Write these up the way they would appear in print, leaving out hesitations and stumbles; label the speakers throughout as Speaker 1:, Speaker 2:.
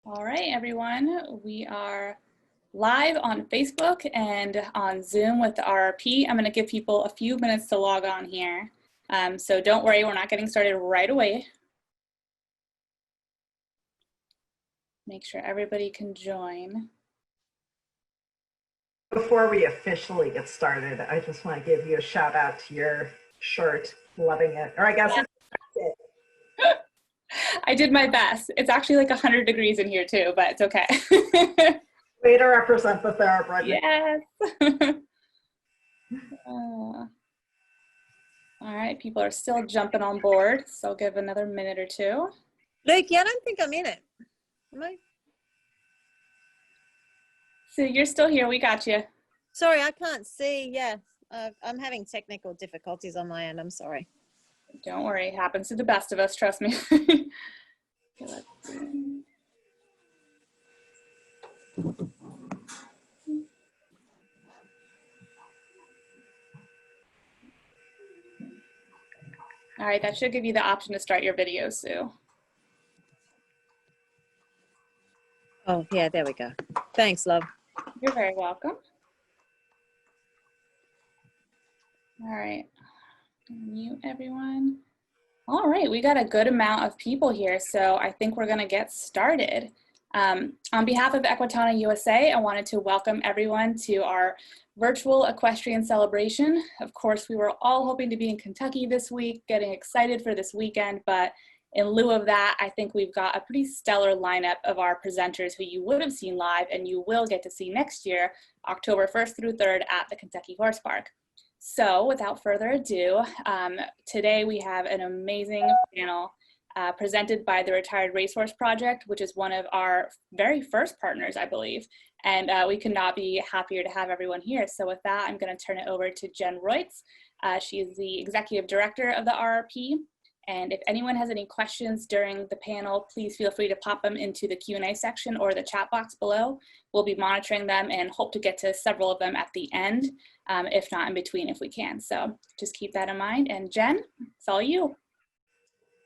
Speaker 1: All right, everyone, we are live on Facebook and on Zoom with the RRP. I'm going to give people a few minutes to log on here. So don't worry, we're not getting started right away. Make sure everybody can join.
Speaker 2: Before we officially get started, I just want to give you a shout out to your shirt. Loving it. Or I guess it's it.
Speaker 1: I did my best. It's actually like 100 degrees in here too, but it's okay.
Speaker 2: Way to represent the thoroughbred.
Speaker 1: Yes. All right, people are still jumping on board, so I'll give another minute or two.
Speaker 3: Lukey, I don't think I'm in it. Am I?
Speaker 1: So you're still here, we got you.
Speaker 3: Sorry, I can't see. Yeah, I'm having technical difficulties on my end. I'm sorry.
Speaker 1: Don't worry, it happens to the best of us, trust me. Okay, let's see. All right, that should give you the option to start your video, Sue.
Speaker 3: Oh, yeah, there we go. Thanks, love.
Speaker 1: You're very welcome. All right, mute everyone. All right, we got a good amount of people here, so I think we're gonna get started. On behalf of Equitana USA, I wanted to welcome everyone to our virtual equestrian celebration. Of course, we were all hoping to be in Kentucky this week, getting excited for this weekend, but in lieu of that, I think we've got a pretty stellar lineup of our presenters who you would have seen live and you will get to see next year, October 1st through 3rd at the Kentucky Horse Park. So without further ado, today we have an amazing panel presented by the Retired Racehorse Project, which is one of our very first partners, I believe. And we could not be happier to have everyone here. So with that, I'm going to turn it over to Jen Roytz. She is the Executive Director of the RRP. And if anyone has any questions during the panel, please feel free to pop them into the Q&A section or the chat box below. We'll be monitoring them and hope to get to several of them at the end, if not in between if we can. So just keep that in mind. And Jen, it's all you.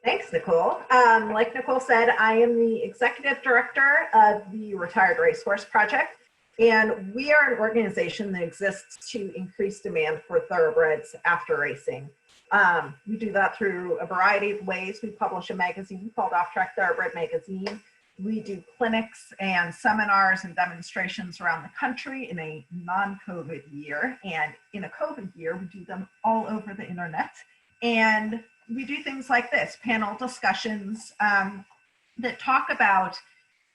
Speaker 2: Thanks, Nicole. Like Nicole said, I am the Executive Director of the Retired Racehorse Project. And we are an organization that exists to increase demand for thoroughbreds after racing. We do that through a variety of ways. We publish a magazine called Off Track Thoroughbred Magazine. We do clinics and seminars and demonstrations around the country in a non-COVID year. And in a COVID year, we do them all over the internet. And we do things like this, panel discussions that talk about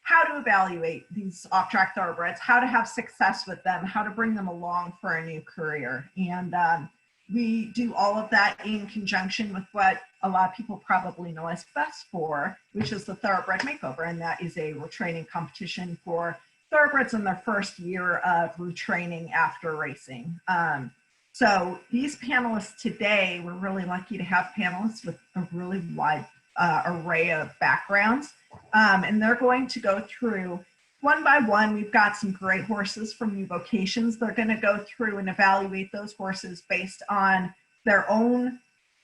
Speaker 2: how to evaluate these off-track thoroughbreds, how to have success with them, how to bring them along for a new career. And we do all of that in conjunction with what a lot of people probably know as Best For, which is the Thoroughbred Makeover, and that is a retraining competition for thoroughbreds in their first year of retraining after racing. So these panelists today, we're really lucky to have panelists with a really wide array of backgrounds, and they're going to go through one by one. We've got some great horses from New Vocations. They're going to go through and evaluate those horses based on their own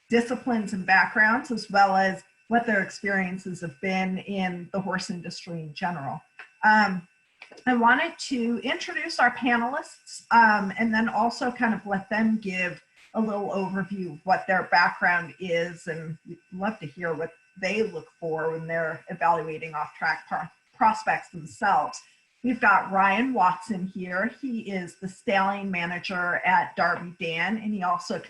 Speaker 2: disciplines and backgrounds, as well as what their experiences have been in the horse industry in general. I wanted to introduce our panelists and then also kind of let them give a little overview of what their background is, and we'd love to hear what they look for when they're evaluating off-track prospects themselves. We've got Ryan Watson here. He is the stallion manager at Darby Dan, and he also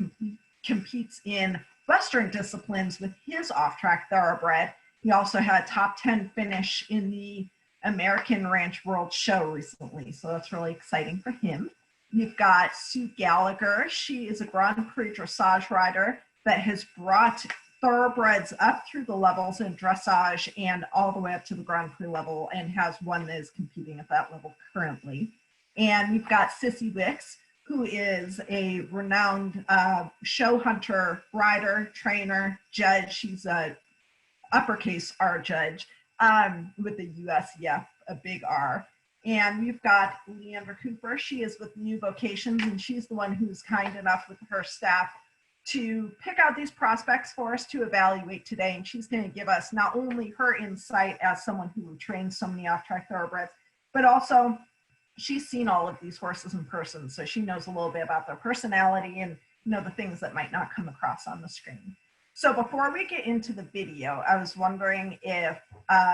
Speaker 2: competes in Western disciplines with his off-track thoroughbred. He also had a top 10 finish in the American Ranch World Show recently, so that's really exciting for him. You've got Sue Gallagher. She is a Grand Prix dressage rider that has brought thoroughbreds up through the levels in dressage and all the way up to the Grand Prix level, and has one that is competing at that level currently. And we've got Sissy Wickes, who is a renowned show hunter, rider, trainer, judge. She's a uppercase R judge with the USEF, a big R. And we've got Leandra Cooper. She is with New Vocations, and she's the one who's kind enough with her staff to pick out these prospects for us to evaluate today. And she's going to give us not only her insight as someone who trains so many off-track thoroughbreds, but also she's seen all of these horses in person. So she knows a little bit about their personality and, you know, the things that might not come across on the screen. So before we get into the video, I was wondering if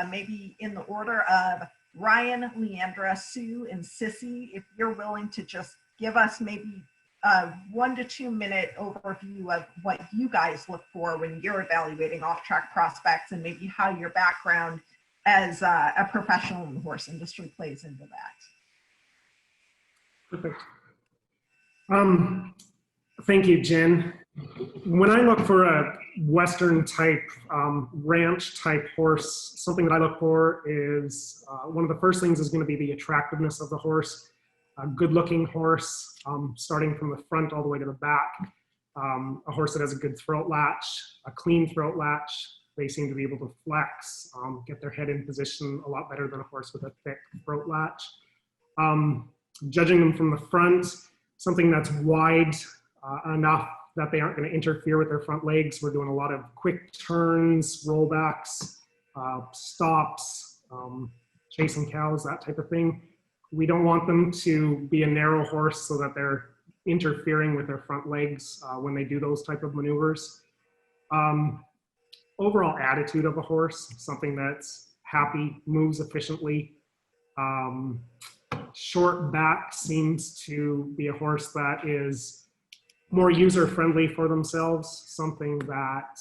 Speaker 2: maybe in the order of Ryan, Leandra, Sue, and Sissy, if you're willing to just give us maybe a 1 to 2 minute overview of what you guys look for when you're evaluating off-track prospects, and maybe how your background as a professional in the horse industry plays into that.
Speaker 4: Perfect. Thank you, Jen. When I look for a Western type, ranch type horse, something that I look for is, one of the first things is going to be the attractiveness of the horse. A good looking horse, starting from the front all the way to the back. A horse that has a good throat latch, a clean throat latch. They seem to be able to flex, get their head in position a lot better than a horse with a thick throat latch. Judging them from the front, something that's wide enough that they aren't going to interfere with their front legs. We're doing a lot of quick turns, rollbacks, stops, chasing cows, that type of thing. We don't want them to be a narrow horse so that they're interfering with their front legs when they do those type of maneuvers. Overall attitude of a horse, something that's happy, moves efficiently. Short back seems to be a horse that is more user-friendly for themselves, something that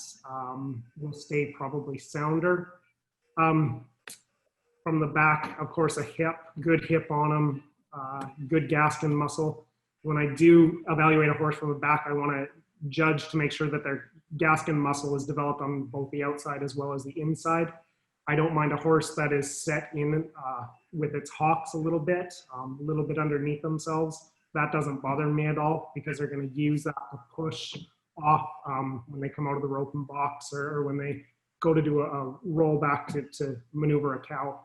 Speaker 4: will stay probably sounder. From the back, of course, a hip, good hip on them, good Gaskin muscle. When I do evaluate a horse from the back, I want to judge to make sure that their Gaskin muscle is developed on both the outside as well as the inside. I don't mind a horse that is set in with its hocks a little bit underneath themselves. That doesn't bother me at all, because they're going to use that to push off when they come out of the rope and box, or when they go to do a rollback to maneuver a cow.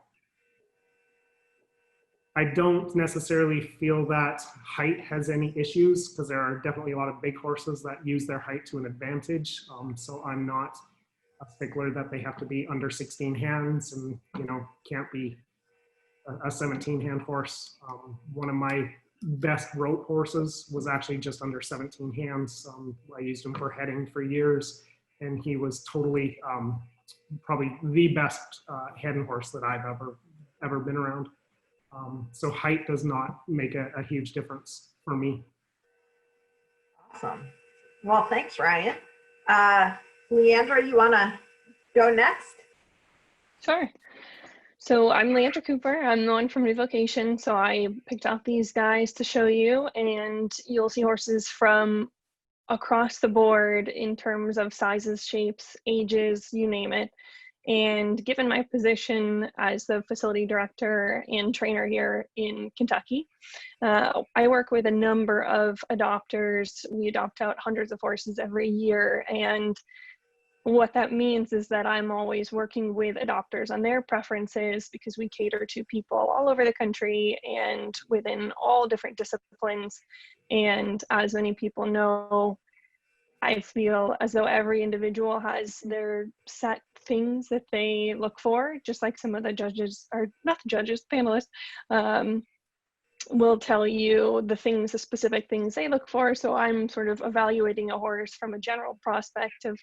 Speaker 4: I don't necessarily feel that height has any issues, because there are definitely a lot of big horses that use their height to an advantage. So I'm not a stickler that they have to be under 16 hands and, you know, can't be a 17-hand horse. One of my best rope horses was actually just under 17 hands. I used him for heading for years, and he was totally probably the best heading horse that I've ever been around. So height does not make a huge difference for me.
Speaker 2: Awesome. Well, thanks, Ryan. Leandra, you want to go next?
Speaker 5: Sure. So I'm Leandra Cooper. I'm the one from New Vocation. So I picked out these guys to show you, and you'll see horses from across the board in terms of sizes, shapes, ages, you name it. And given my position as the facility director and trainer here in Kentucky, I work with a number of adopters. We adopt out hundreds of horses every year. And what that means is that I'm always working with adopters on their preferences, because we cater to people all over the country and within all different disciplines. And as many people know, I feel as though every individual has their set things that they look for, just like some of the judges, or not the judges, panelists, will tell you the specific things they look for. So I'm sort of evaluating a horse from a general prospect of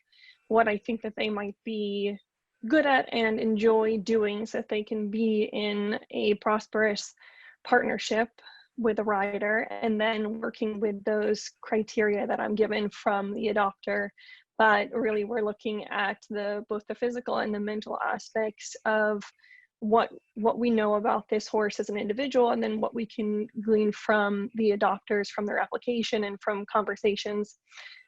Speaker 5: what I think that they might be good at and enjoy doing, so that they can be in a prosperous partnership with a rider, and then working with those criteria that I'm given from the adopter. But really, we're looking at both the physical and the mental aspects of what we know about this horse as an individual, and then what we can glean from the adopters, from their application and from conversations.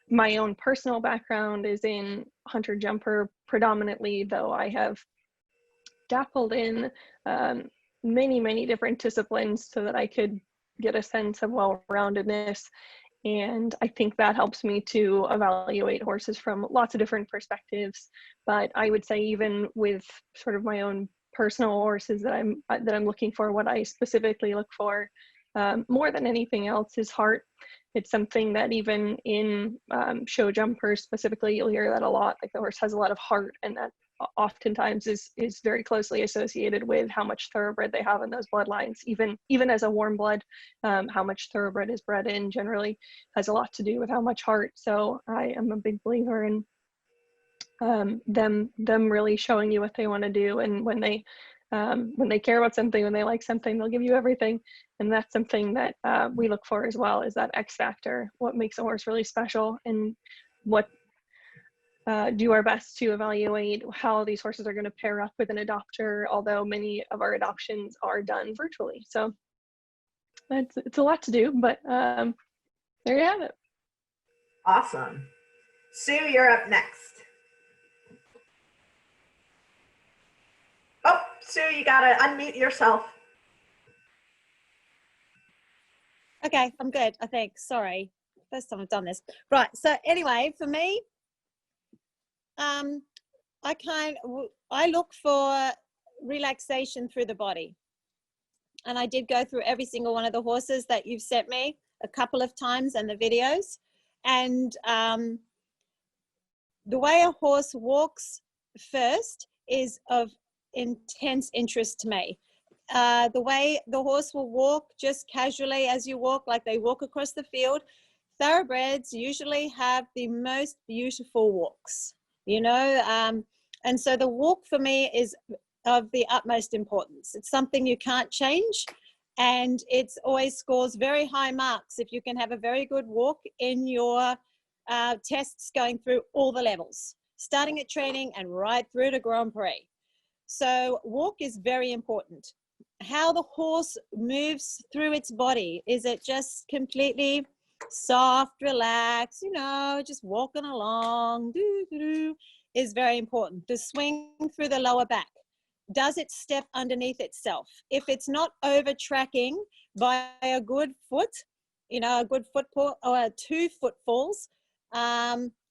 Speaker 5: My own personal background is in hunter jumper predominantly, though I have dabbled in many different disciplines so that I could get a sense of well-roundedness. And I think that helps me to evaluate horses from lots of different perspectives. But I would say, even with sort of my own personal horses that I'm looking for, what I specifically look for more than anything else is heart. it's something that even in show jumpers specifically, you'll hear that a lot. Like the horse has a lot of heart, and that oftentimes is very closely associated with how much thoroughbred they have in those bloodlines. Even as a warm blood, how much thoroughbred is bred in generally has a lot to do with how much heart. So I am a big believer in them really showing you what they want to do, and when they care about something, when they like something, they'll give you everything. And that's something that we look for as well, is that X factor, what makes a horse really special, and what do our best to evaluate how these horses are going to pair up with an adopter, although many of our adoptions are done virtually. So it's a lot to do, but there you have it.
Speaker 2: Awesome. Sue, you're up next. Oh, Sue, you gotta unmute yourself.
Speaker 3: Okay, I'm good, I think. Sorry, first time I've done this. Right, so anyway, for me, I look for relaxation through the body. And I did go through every single one of the horses that you've sent me a couple of times and the videos. And the way a horse walks first is of intense interest to me. The way the horse will walk just casually as you walk, like they walk across the field. Thoroughbreds usually have the most beautiful walks, you know, and so the walk for me is of the utmost importance. It's something you can't change, and it's always scores very high marks if you can have a very good walk in your tests going through all the levels, starting at training and right through to Grand Prix. So walk is very important. How the horse moves through its body, is it just completely soft, relaxed, you know, just walking along, is very important. The swing through the lower back, does it step underneath itself? If it's not over tracking by a good foot, you know, a good footfall or 2 footfalls,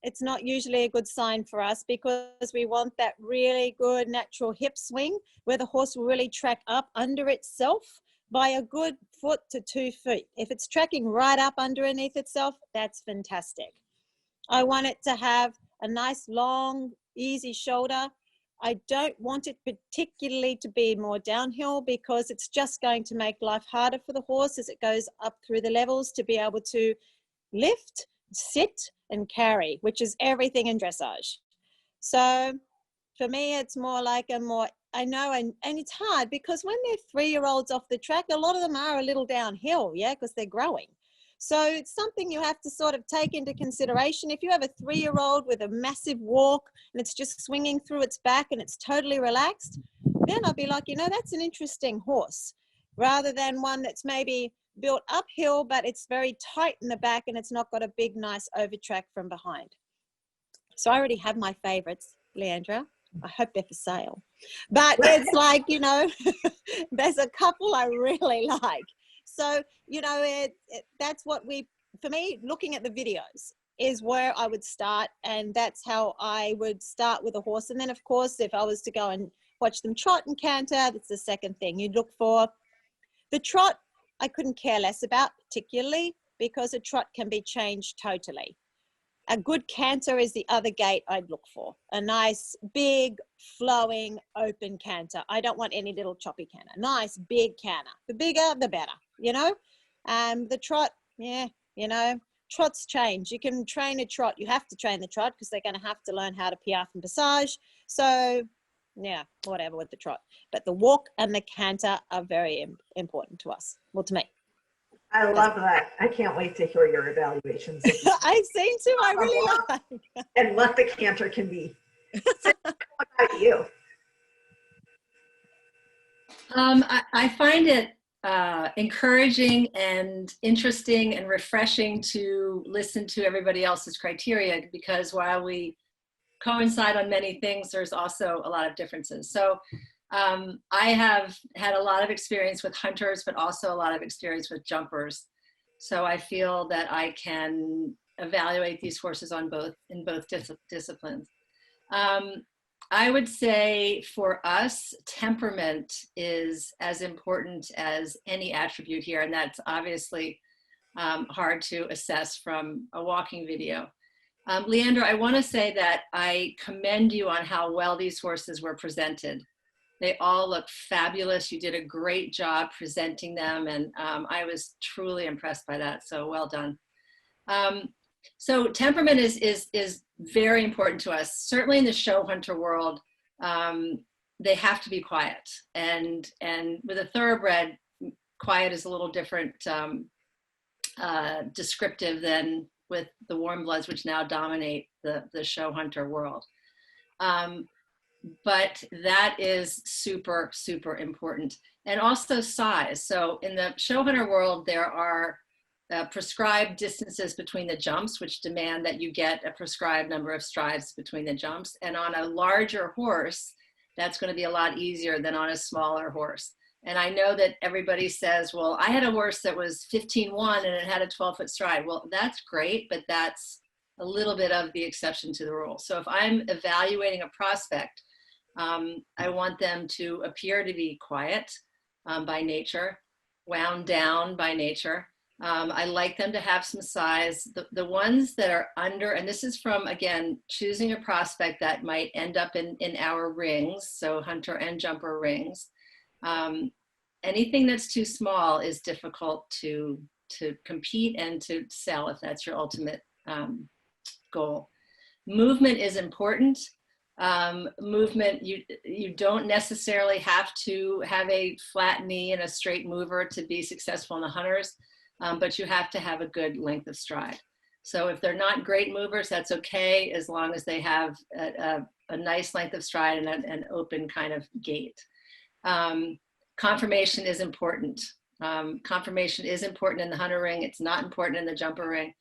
Speaker 3: it's not usually a good sign for us, because we want that really good natural hip swing where the horse will really track up under itself by a good foot to 2 feet. If it's tracking right up underneath itself, that's fantastic. I want it to have a nice long, easy shoulder. I don't want it particularly to be more downhill, because it's just going to make life harder for the horse as it goes up through the levels to be able to lift, sit, and carry, which is everything in dressage. So for me, it's more like a more, I know, and it's hard because when they're 3-year-olds off the track, a lot of them are a little downhill, yeah, because they're growing. So it's something you have to sort of take into consideration. If you have a 3-year-old with a massive walk and it's just swinging through its back and it's totally relaxed, then I'll be like, you know, that's an interesting horse, rather than one that's maybe built uphill, but it's very tight in the back and it's not got a big, nice overtrack from behind. So I already have my favorites, Leandra. I hope they're for sale. But it's like, you know, there's a couple I really like. So, you know, that's what for me, looking at the videos is where I would start. And that's how I would start with a horse. And then, of course, if I was to go and watch them trot and canter, that's the second thing. You'd look for the trot. I couldn't care less about particularly, because a trot can be changed totally. A good canter is the other gait I'd look for. A nice, big, flowing, open canter. I don't want any little choppy canter. Nice, big canter. The bigger, the better, you know? The trot, yeah, you know, trots change. You can train a trot. You have to train the trot because they're going to have to learn how to piaffe and passage. So, yeah, whatever with the trot. But the walk and the canter are very important to us. Well, to me.
Speaker 2: I love that. I can't wait to hear your evaluations.
Speaker 3: I've seen too. I really like.
Speaker 2: And what the canter can be. So, what about you?
Speaker 6: I find it encouraging and interesting and refreshing to listen to everybody else's criteria, because while we coincide on many things, there's also a lot of differences. So I have had a lot of experience with hunters, but also a lot of experience with jumpers. So I feel that I can evaluate these horses in both disciplines. I would say for us, temperament is as important as any attribute here. And that's obviously hard to assess from a walking video. Leandra, I want to say that I commend you on how well these horses were presented. They all look fabulous. You did a great job presenting them, and I was truly impressed by that. So well done. So temperament is very important to us. Certainly in the show hunter world, they have to be quiet, and with a thoroughbred, quiet is a little different descriptive than with the warm bloods, which now dominate the show hunter world. But that is super, super important. And also size. So in the show hunter world, there are prescribed distances between the jumps, which demand that you get a prescribed number of strides between the jumps. And on a larger horse, that's going to be a lot easier than on a smaller horse. And I know that everybody says, well, I had a horse that was 15-1 and it had a 12-foot stride. Well, that's great, but that's a little bit of the exception to the rule. So if I'm evaluating a prospect, I want them to appear to be quiet by nature, wound down by nature. I like them to have some size. The ones that are under, and this is from, again, choosing a prospect that might end up in our rings, so hunter and jumper rings. Anything that's too small is difficult to compete and to sell if that's your ultimate goal. Movement is important. Movement, you don't necessarily have to have a flat knee and a straight mover to be successful in the hunters, but you have to have a good length of stride. So if they're not great movers, that's okay, as long as they have a nice length of stride and an open kind of gait. Conformation is important. Conformation is important in the hunter ring. It's not important in the jumper ring.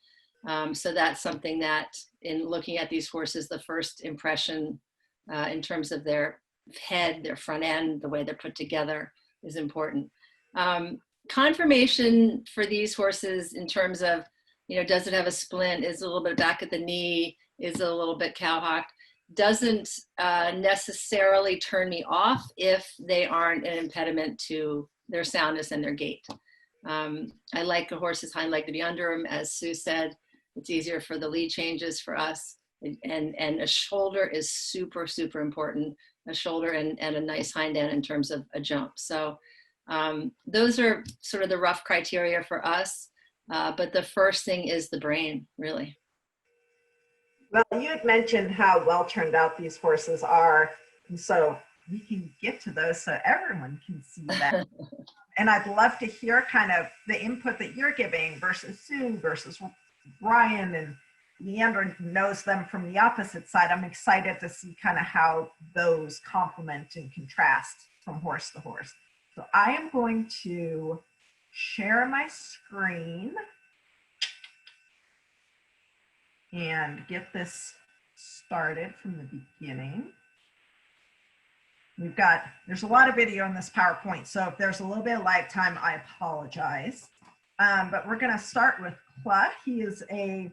Speaker 6: So that's something that, in looking at these horses, the first impression in terms of their head, their front end, the way they're put together is important. Conformation for these horses in terms of, does it have a splint? Is it a little bit back at the knee? Is it a little bit cowhocked? Doesn't necessarily turn me off if they aren't an impediment to their soundness and their gait. I like a horse's hind leg to be under him, as Sue said. It's easier for the lead changes for us. And a shoulder is super, super important. A shoulder and a nice hind end in terms of a jump. So those are sort of the rough criteria for us. But the first thing is the brain, really.
Speaker 2: Well, you had mentioned how well turned out these horses are. And so we can get to those so everyone can see that. And I'd love to hear kind of the input that you're giving versus Sue versus Brian, and Leandra knows them from the opposite side. I'm excited to see kind of how those complement and contrast from horse to horse. So I am going to share my screen and get this started from the beginning. There's a lot of video in this PowerPoint, so if there's a little bit of lag time, I apologize. But we're gonna start with KLUGH. He is a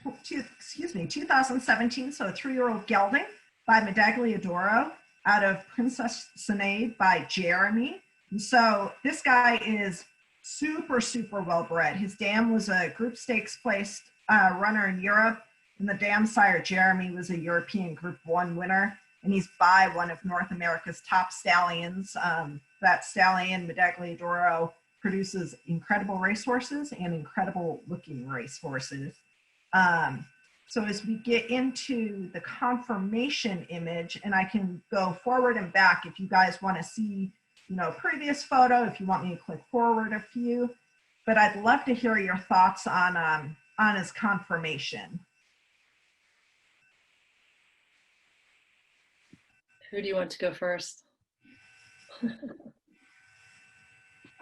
Speaker 2: 2017, so a 3-year-old gelding by MEDAGLIA out of Princess SINEAD by Jeremy. And so this guy is super, super well bred. His dam was a group stakes placed runner in Europe, and the dam sire Jeremy was a European Group 1 winner, and he's by one of North America's top stallions. That stallion, MEDAGLIA, produces incredible racehorses and incredible looking racehorses. So as we get into the conformation image, and I can go forward and back if you guys want to see, previous photo, if you want me to click forward a few, but I'd love to hear your thoughts on his conformation.
Speaker 6: Who do you want to go first?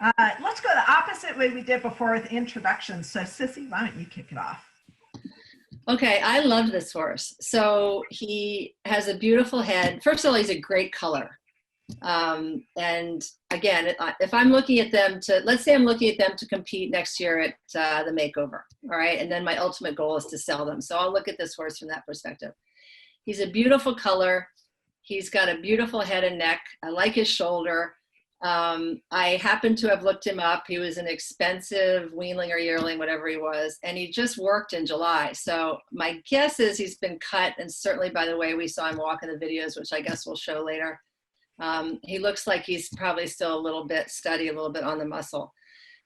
Speaker 2: Let's go the opposite way we did before with introductions. So Sissy, why don't you kick it off?
Speaker 6: Okay, I loved this horse. So he has a beautiful head. First of all, he's a great color. And again, if I'm looking at them let's say I'm looking at them to compete next year at the makeover, all right? And then my ultimate goal is to sell them. So I'll look at this horse from that perspective. He's a beautiful color. He's got a beautiful head and neck. I like his shoulder. I happened to have looked him up. He was an expensive weanling or yearling, whatever he was, and he just worked in July. So my guess is he's been cut, and certainly by the way we saw him walk in the videos, which I guess we'll show later, he looks like he's probably still a little bit steady, a little bit on the muscle.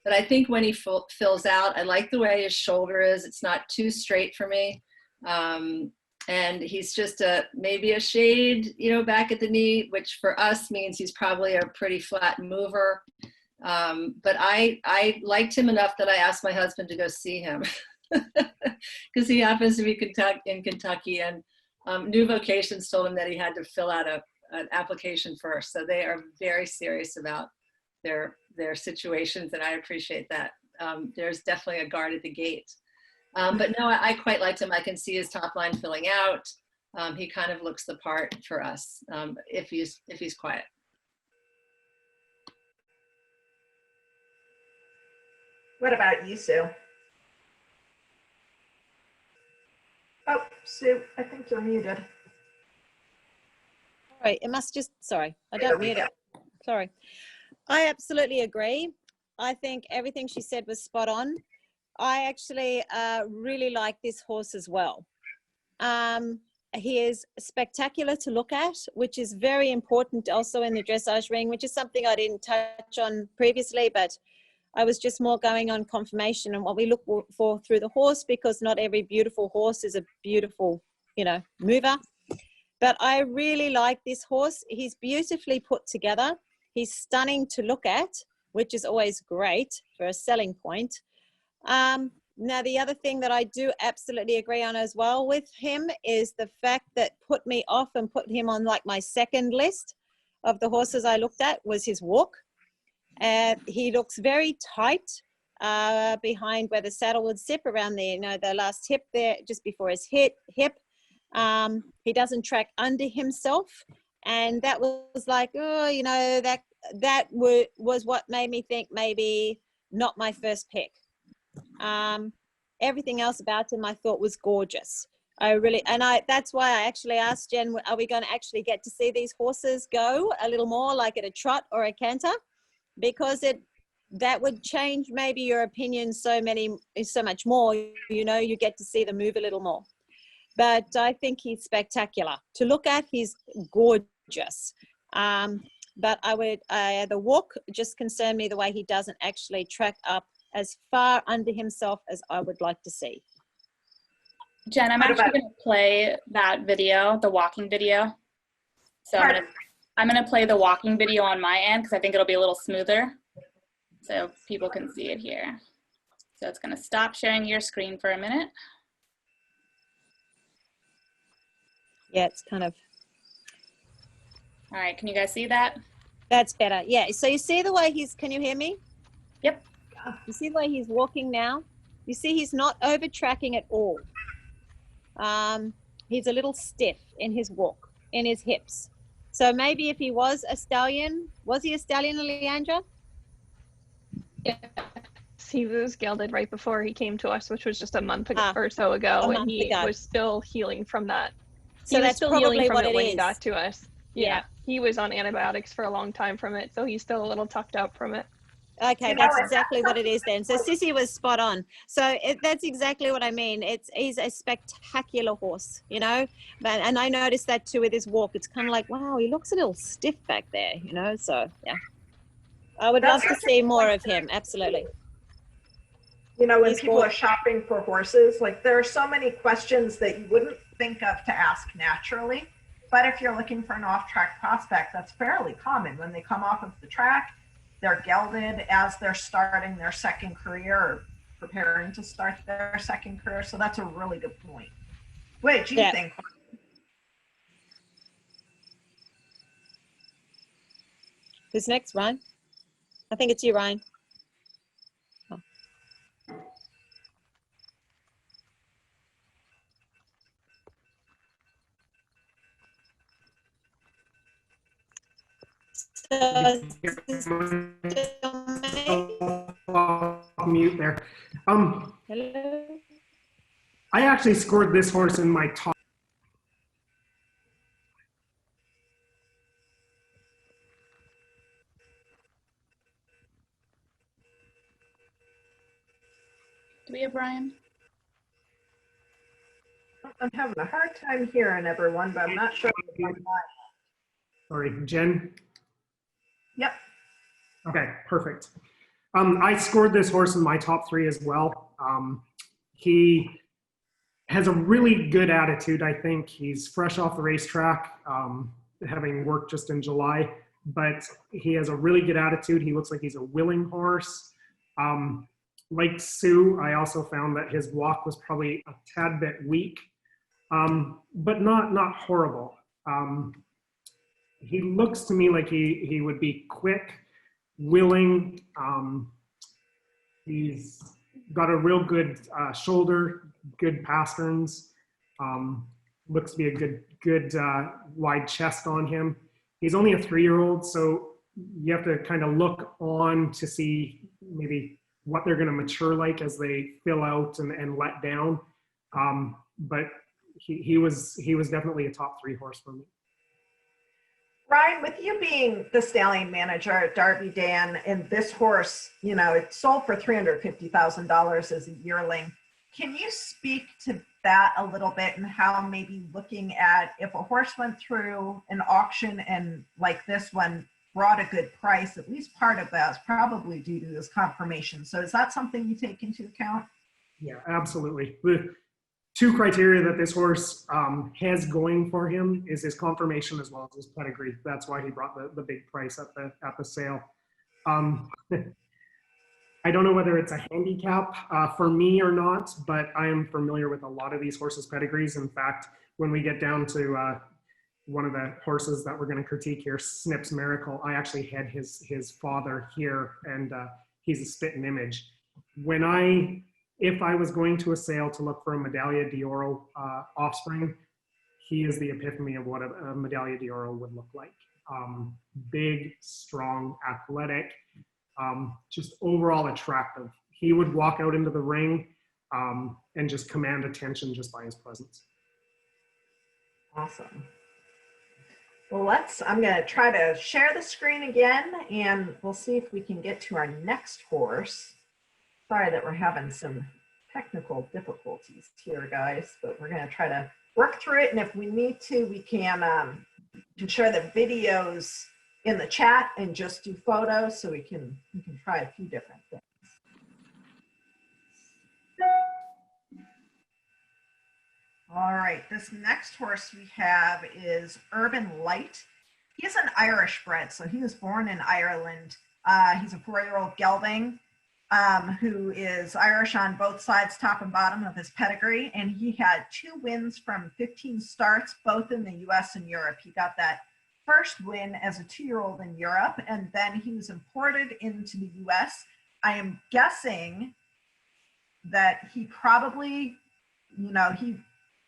Speaker 6: But I think when he fills out, I like the way his shoulder is. It's not too straight for me. And he's just maybe a shade, you know, back at the knee, which for us means he's probably a pretty flat mover. But I liked him enough that I asked my husband to go see him because he happens to be in Kentucky, and New Vocations told him that he had to fill out an application first. So they are very serious about their situations, and I appreciate that. There's definitely a guard at the gate. But no, I quite liked him. I can see his top line filling out. He kind of looks the part for us if he's quiet.
Speaker 2: What about you, Sue? Oh, Sue, I think you're muted.
Speaker 3: Sorry, it must just, sorry, I
Speaker 2: There
Speaker 3: don't
Speaker 2: we
Speaker 3: mute
Speaker 2: go.
Speaker 3: it. Sorry. I absolutely agree. I think everything she said was spot on. I actually really like this horse as well. He is spectacular to look at, which is very important also in the dressage ring, which is something I didn't touch on previously, but I was just more going on conformation and what we look for through the horse, because not every beautiful horse is a beautiful, you know, mover. But I really like this horse. He's beautifully put together. He's stunning to look at, which is always great for a selling point. Now, the other thing that I do absolutely agree on as well with him is the fact that put me off and put him on like my second list of the horses I looked at was his walk. He looks very tight behind where the saddle would sit around there, you know, the last hip there, just before his hip. He doesn't track under himself. And that was like, oh, you know, that was what made me think maybe not my first pick. Everything else about him I thought was gorgeous. That's why I actually asked Jen, are we going to actually get to see these horses go a little more like at a trot or a canter? Because that would change maybe your opinion so much more, you know, you get to see them move a little more. But I think he's spectacular to look at. He's gorgeous. But the walk just concerned me the way he doesn't actually track up as far under himself as I would like to see.
Speaker 1: Jen, I'm actually going to play that video, the walking video. So I'm going to play the walking video on my end because I think it'll be a little smoother so people can see it here. So it's going to stop sharing your screen for a minute.
Speaker 3: Yeah, it's kind of.
Speaker 1: All right, can you guys see that?
Speaker 3: That's better. Yeah, so you see the way can you hear me?
Speaker 1: Yep.
Speaker 3: You see the way he's walking now? You see he's not over tracking at all. He's a little stiff in his walk, in his hips. So maybe if he was a stallion, was he a stallion, Leandra?
Speaker 5: Yeah. He was gelded right before he came to us, which was just a month ago or so ago, and he was still healing from that.
Speaker 3: So that's
Speaker 5: still
Speaker 3: probably
Speaker 5: healing from
Speaker 3: what
Speaker 5: it
Speaker 3: it
Speaker 5: when
Speaker 3: is.
Speaker 5: he got to us. Yeah, he was on antibiotics for a long time from it, so he's still a little tucked up from it.
Speaker 3: Okay, that's exactly what it is then. So Sissy was spot on. So that's exactly what I mean. He's a spectacular horse, you know, and I noticed that too with his walk. It's kind of like, wow, he looks a little stiff back there, you know, so yeah. I would love to see more of him, absolutely.
Speaker 2: You know, when people are shopping for horses, like there are so many questions that you wouldn't think of to ask naturally. But if you're looking for an off-track prospect, that's fairly common. When they come off of the track, they're gelded as they're starting their second career or preparing to start their second career. So that's a really good point. What do you think?
Speaker 3: Who's next, Ryan? I think it's you, Ryan. Oh.
Speaker 4: Mute there.
Speaker 3: Hello.
Speaker 4: I actually scored this horse in my top.
Speaker 1: Do we have Brian?
Speaker 2: I'm having a hard time hearing everyone, but I'm not sure.
Speaker 4: Sorry, Jen?
Speaker 2: Yep.
Speaker 4: Okay, perfect. I scored this horse in my top 3 as well. He has a really good attitude, I think. He's fresh off the racetrack, having worked just in July, but he has a really good attitude. He looks like he's a willing horse. Like Sue, I also found that his walk was probably a tad bit weak, but not horrible. He looks to me like he would be quick, willing. He's got a real good shoulder, good pasterns. Looks to be a good wide chest on him. He's only a 3-year-old, so you have to kind of look on to see maybe what they're going to mature like as they fill out and let down. But he was definitely a top 3 horse for me.
Speaker 2: Ryan, with you being the stallion manager at Darby Dan, and this horse, you know, it sold for $350,000 as a yearling. Can you speak to that a little bit, and how maybe looking at if a horse went through an auction and like this one brought a good price, at least part of that is probably due to this conformation. So is that something you take into account?
Speaker 4: Yeah, absolutely. The 2 criteria that this horse has going for him is his conformation as well as his pedigree. That's why he brought the big price at the sale. I don't know whether it's a handicap for me or not, but I am familiar with a lot of these horses' pedigrees. In fact, when we get down to one of the horses that we're going to critique here, SNIP'S Miracle, I actually had his father here, and he's a spitting image. If I was going to a sale to look for a Medaglia d'Oro offspring, he is the epitome of what a Medaglia d'Oro would look like. Big, strong, athletic, just overall attractive. He would walk out into the ring and just command attention just by his presence.
Speaker 2: Awesome. Well, I'm going to try to share the screen again, and we'll see if we can get to our next horse. Sorry that we're having some technical difficulties here, guys, but we're going to try to work through it. And if we need to, we can share the videos in the chat and just do photos, so we can try a few different things. All right, this next horse we have is Urban Light. He's an Irish bred, so he was born in Ireland. He's a 4-year-old gelding who is Irish on both sides, top and bottom of his pedigree, and he had 2 wins from 15 starts, both in the US and Europe. He got that first win as a 2-year-old in Europe, and then he was imported into the US. I am guessing that he probably, you know, he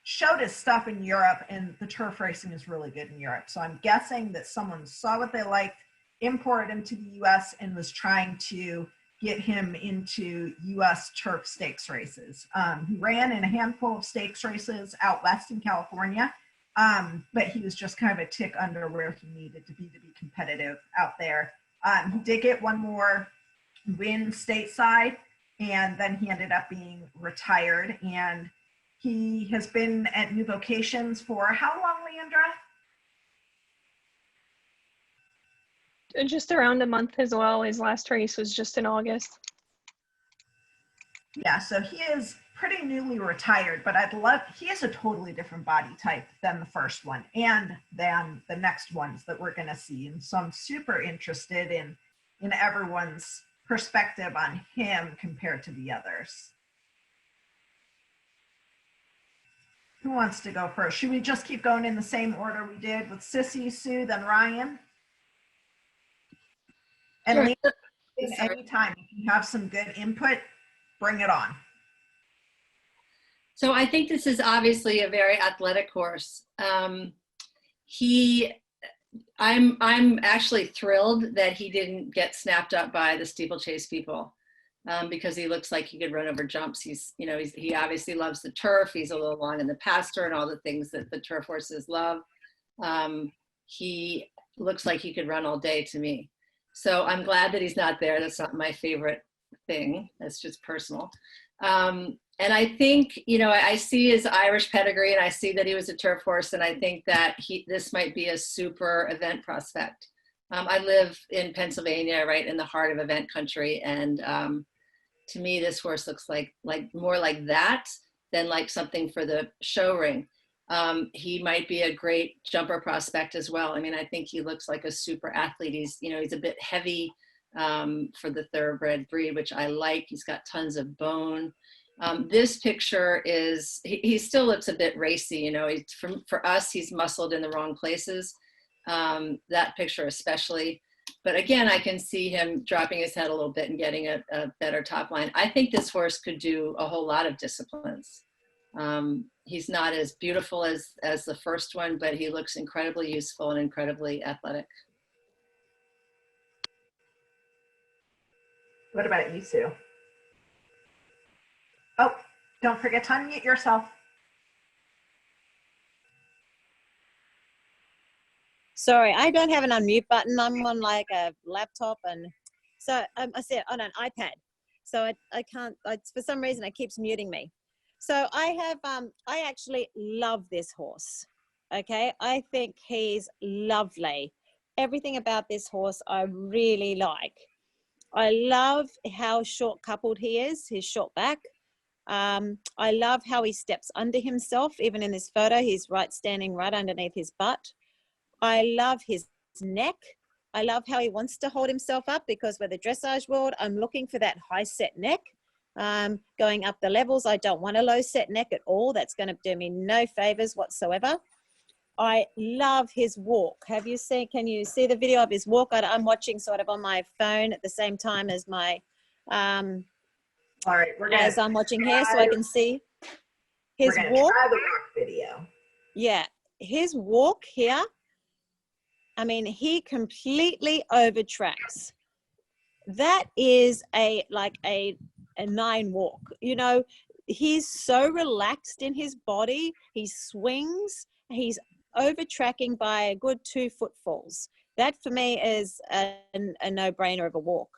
Speaker 2: showed his stuff in Europe, and the turf racing is really good in Europe. So I'm guessing that someone saw what they liked, imported him to the US, and was trying to get him into US turf stakes races. He ran in a handful of stakes races out west in California, but he was just kind of a tick under where he needed to be competitive out there. He did get one more win stateside, and then he ended up being retired, and he has been at New Vocations for how long, Leandra?
Speaker 5: Just around a month as well. His last race was just in August.
Speaker 2: Yeah, so he is pretty newly retired, but he has a totally different body type than the first one and than the next ones that we're going to see. And so I'm super interested in everyone's perspective on him compared to the others. Who wants to go first? Should we just keep going in the same order we did with Sissy, Sue, then Ryan? And Leandra, anytime if you have some good input, bring it on.
Speaker 6: So I think this is obviously a very athletic horse. I'm actually thrilled that he didn't get snapped up by the steeplechase people, because he looks like he could run over jumps. He obviously loves the turf. He's a little long in the pasture and all the things that the turf horses love. He looks like he could run all day to me. So I'm glad that he's not there. That's not my favorite thing. That's just personal. And I think, you know, I see his Irish pedigree and I see that he was a turf horse, and I think that this might be a super event prospect. I live in Pennsylvania, right in the heart of event country, and to me, this horse looks like more like that than like something for the show ring. He might be a great jumper prospect as well. I mean, I think he looks like a super athlete. He's, you know, he's a bit heavy for the thoroughbred breed, which I like. He's got tons of bone. This picture is, he still looks a bit racy, you know, for us, he's muscled in the wrong places. That picture especially. But again, I can see him dropping his head a little bit and getting a better top line. I think this horse could do a whole lot of disciplines. He's not as beautiful as the first one, but he looks incredibly useful and incredibly athletic.
Speaker 2: What about you, Sue? Oh, don't forget to unmute yourself.
Speaker 3: Sorry, I don't have an unmute button. I'm on like a laptop, and so I said on an iPad. So I can't, for some reason it keeps muting me. So I actually love this horse. Okay, I think he's lovely. Everything about this horse I really like. I love how short coupled he is, his short back. I love how he steps under himself. Even in this photo, he's standing right underneath his butt. I love his neck. I love how he wants to hold himself up, because with the dressage world, I'm looking for that high set neck. Going up the levels, I don't want a low set neck at all. That's going to do me no favors whatsoever. I love his walk. Can you see the video of his walk? I'm watching sort of on my phone at the same time as my,
Speaker 2: all right,
Speaker 3: as I'm watching here, so I can see his walk.
Speaker 2: Try the walk video.
Speaker 3: Yeah, his walk here. I mean, he completely overtracks. That is like a 9 walk. You know, he's so relaxed in his body. He swings. He's overtracking by a good 2 footfalls. That for me is a no-brainer of a walk.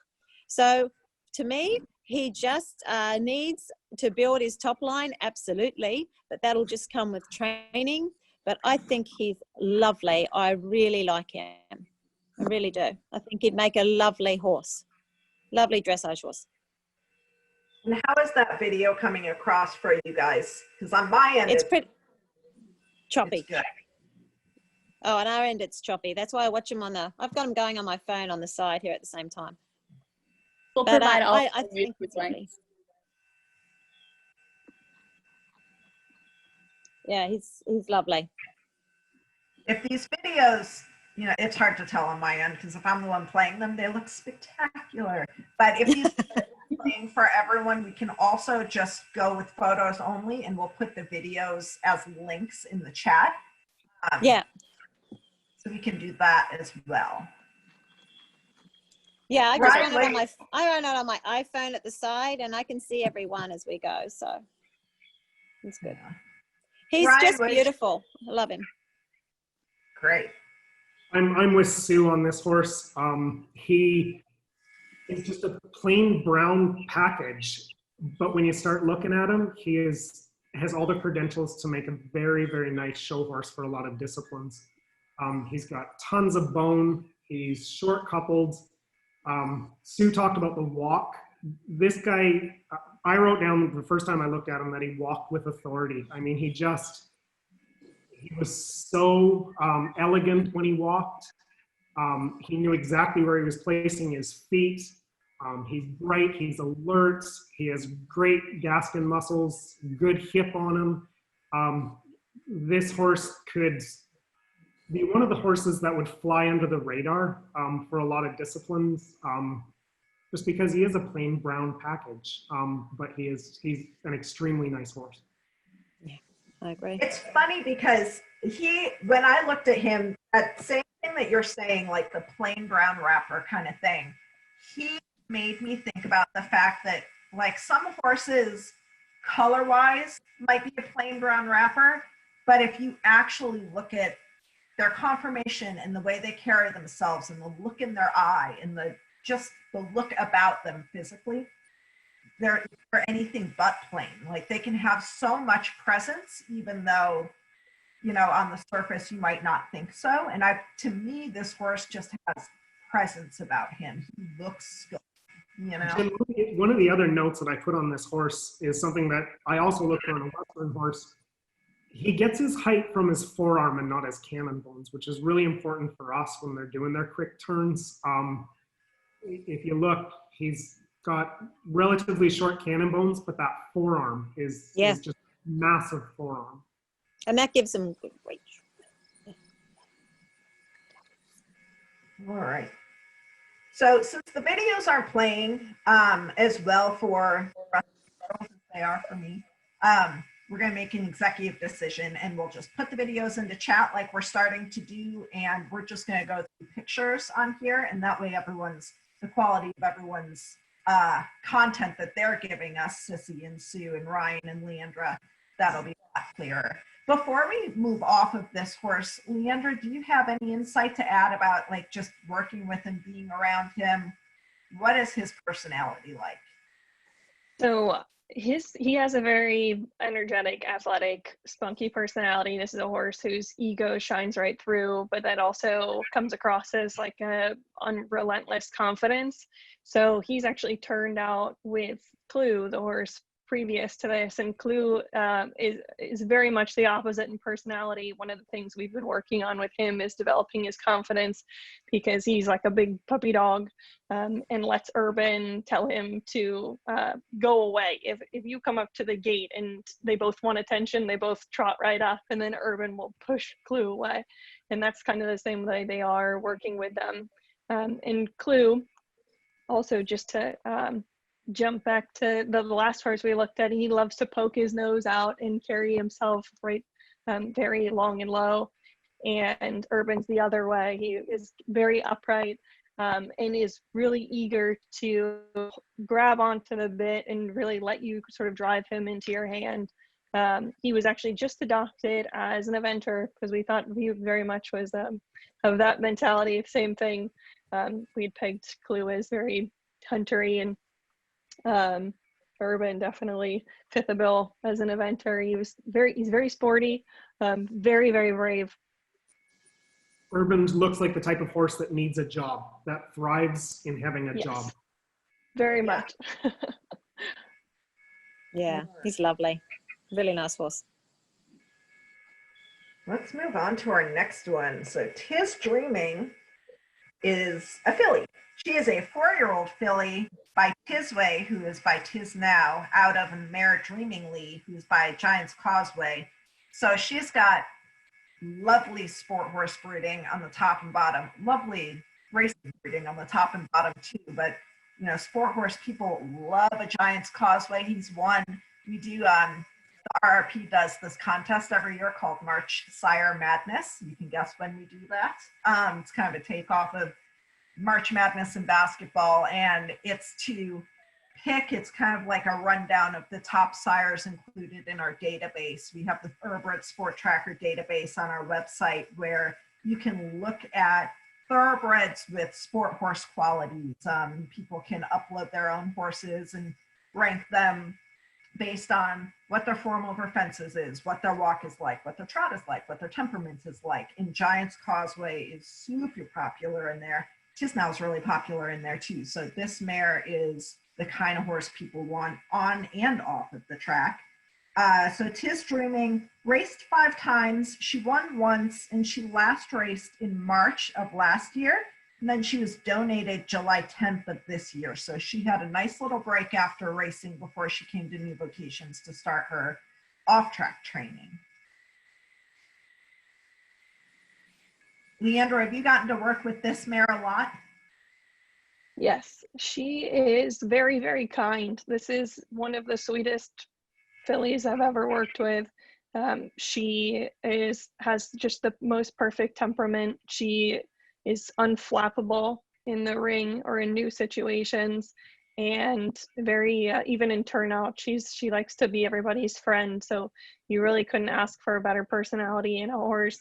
Speaker 3: So to me, he just needs to build his top line, absolutely, but that'll just come with training. But I think he's lovely. I really like him. I really do. I think he'd make a lovely horse. Lovely dressage horse.
Speaker 2: And how is that video coming across for you guys? Because on my end,
Speaker 3: it's pretty choppy.
Speaker 2: It's good.
Speaker 3: Oh, on our end, it's choppy. That's why I watch him I've got him going on my phone on the side here at the same time.
Speaker 1: We'll
Speaker 3: But
Speaker 1: provide all
Speaker 3: I
Speaker 1: the
Speaker 3: think it's
Speaker 1: YouTube
Speaker 3: lovely.
Speaker 1: links.
Speaker 3: Yeah, he's lovely.
Speaker 2: If these videos, you know, it's hard to tell on my end because if I'm the one playing them, they look spectacular. But if these are playing for everyone, we can also just go with photos only, and we'll put the videos as links in the chat.
Speaker 3: Yeah.
Speaker 2: So we can do that as well.
Speaker 3: Yeah, I just
Speaker 2: Right,
Speaker 3: run it on my iPhone at the side, and I can see everyone as we go. So it's good.
Speaker 2: Yeah.
Speaker 3: He's
Speaker 2: Ryan,
Speaker 3: just beautiful. I love him.
Speaker 2: Great.
Speaker 4: I'm with Sue on this horse. He is just a plain brown package, but when you start looking at him, he has all the credentials to make a very, very nice show horse for a lot of disciplines. He's got tons of bone. He's short coupled. Sue talked about the walk. This guy, I wrote down the first time I looked at him that he walked with authority. I mean, he was so elegant when he walked. He knew exactly where he was placing his feet. He's bright, he's alert, he has great Gaskin muscles, good hip on him. This horse could be one of the horses that would fly under the radar for a lot of disciplines, just because he is a plain brown package, but he's an extremely nice horse.
Speaker 3: Yeah, I agree.
Speaker 2: It's funny because when I looked at him, that same thing that you're saying, like the plain brown wrapper kind of thing, he made me think about the fact that like some horses color-wise might be a plain brown wrapper, but if you actually look at their conformation and the way they carry themselves and the look in their eye and the look about them physically, they're anything but plain. Like they can have so much presence, even though, you know, on the surface you might not think so. And to me, this horse just has presence about him. He looks skillful, you know.
Speaker 4: Jim, one of the other notes that I put on this horse is something that I also look for in a Western horse. He gets his height from his forearm and not his cannon bones, which is really important for us when they're doing their quick turns. If you look, he's got relatively short cannon bones, but that forearm is just massive forearm.
Speaker 3: And that gives him good weight.
Speaker 2: All right. So since the videos are playing as well for the rest of the world as they are for me, we're going to make an executive decision and we'll just put the videos into chat like we're starting to do. And we're just going to go through pictures on here. And that way the quality of everyone's content that they're giving us, Sissy and Sue and Ryan and Leandra, that'll be a lot clearer. Before we move off of this horse, Leandra, do you have any insight to add about like just working with him, being around him? What is his personality like?
Speaker 5: So he has a very energetic, athletic, spunky personality. This is a horse whose ego shines right through, but that also comes across as like a unrelentless confidence. So he's actually turned out with KLUGH, the horse previous to this, and KLUGH is very much the opposite in personality. One of the things we've been working on with him is developing his confidence, because he's like a big puppy dog and lets Urban tell him to go away. If you come up to the gate and they both want attention, they both trot right up, and then Urban will push KLUGH away. And that's kind of the same way they are working with them. And KLUGH, also just to jump back to the last horse we looked at, he loves to poke his nose out and carry himself right very long and low. And Urban's the other way. He is very upright and is really eager to grab onto the bit and really let you sort of drive him into your hand. He was actually just adopted as an eventer because we thought he very much was of that mentality. Same thing. We'd pegged KLUGH as very huntery, and Urban definitely fit the bill as an eventer. He's very sporty, very, very brave.
Speaker 4: Urban looks like the type of horse that needs a job, that thrives in having a job.
Speaker 5: Very much.
Speaker 3: Yeah, he's lovely. Really nice horse.
Speaker 2: Let's move on to our next one. So Tis Dreaming is a filly. She is a 4-year-old filly by Tisway, who is by Tis Now, out of Mare Dreamingly, who's by Giant's Causeway. So she's got lovely sport horse breeding on the top and bottom, lovely racing breeding on the top and bottom too. But you know, sport horse people love a Giant's Causeway. He's won. We do the RRP does this contest every year called March Sire Madness. You can guess when we do that. It's kind of a takeoff of March Madness in basketball, and it's to pick, it's kind of like a rundown of the top sires included in our database. We have the Thoroughbred Sport Tracker database on our website where you can look at thoroughbreds with sport horse qualities. People can upload their own horses and rank them based on what their form over fences is, what their walk is like, what their trot is like, what their temperament is like. And Giant's Causeway is super popular in there. Tis Now is really popular in there too. So this mare is the kind of horse people want on and off of the track. So Tis Dreaming raced 5 times. She won once, and she last raced in March of last year. And then she was donated July 10th of this year. So she had a nice little break after racing before she came to New Vocations to start her off-track training. Leandra, have you gotten to work with this mare a lot?
Speaker 5: Yes, she is very, very kind. This is one of the sweetest fillies I've ever worked with. She has just the most perfect temperament. She is unflappable in the ring or in new situations, and very even in turnout, she likes to be everybody's friend. So you really couldn't ask for a better personality in a horse.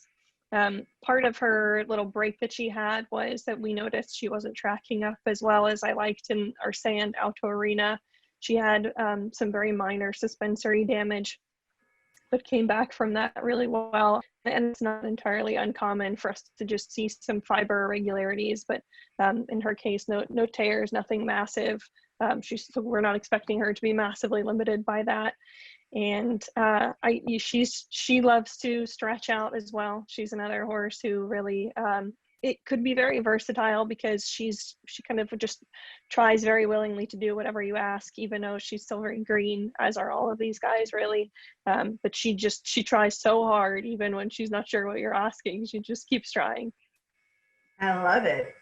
Speaker 5: Part of her little break that she had was that we noticed she wasn't tracking up as well as I liked in our sand auto arena. She had some very minor suspensory damage, but came back from that really well. And it's not entirely uncommon for us to just see some fiber irregularities, but in her case, no tears, nothing massive. So we're not expecting her to be massively limited by that. And she loves to stretch out as well. She's another horse who really, it could be very versatile because she kind of just tries very willingly to do whatever you ask, even though she's still very green, as are all of these guys really. But she tries so hard, even when she's not sure what you're asking. She just keeps trying.
Speaker 2: I love it.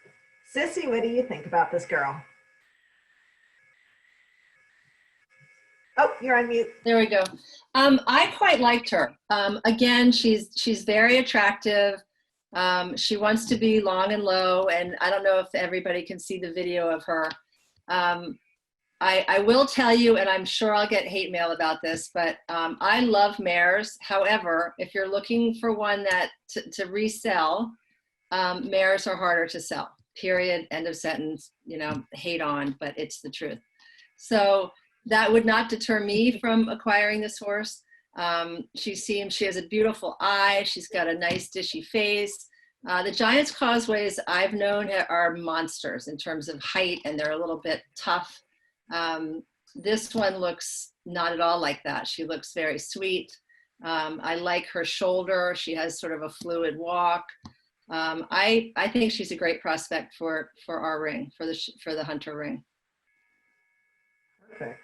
Speaker 2: Sissy, what do you think about this girl? Oh, you're on mute.
Speaker 6: There we go. I quite liked her. Again, she's very attractive. She wants to be long and low, and I don't know if everybody can see the video of her. I will tell you, and I'm sure I'll get hate mail about this, but I love mares. However, if you're looking for one that to resell, mares are harder to sell. Period. End of sentence. You know, hate on, but it's the truth. So that would not deter me from acquiring this horse. She has a beautiful eye. She's got a nice dishy face. The Giant's Causeways I've known are monsters in terms of height, and they're a little bit tough. This one looks not at all like that. She looks very sweet. I like her shoulder. She has sort of a fluid walk. I think she's a great prospect for our ring, for the Hunter ring.
Speaker 2: Perfect.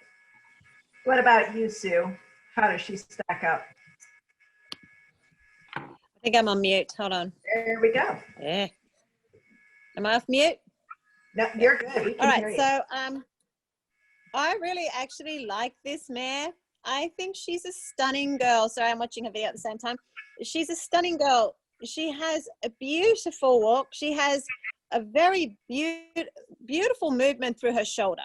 Speaker 2: What about you, Sue? How does she stack up?
Speaker 3: I think I'm on mute. Hold on.
Speaker 2: There we go.
Speaker 3: Yeah. Am I off mute?
Speaker 2: No, you're good. We can
Speaker 3: All
Speaker 2: hear
Speaker 3: right.
Speaker 2: you.
Speaker 3: So I really actually like this mare. I think she's a stunning girl. Sorry, I'm watching a video at the same time. She's a stunning girl. She has a beautiful walk. She has a very beautiful movement through her shoulder.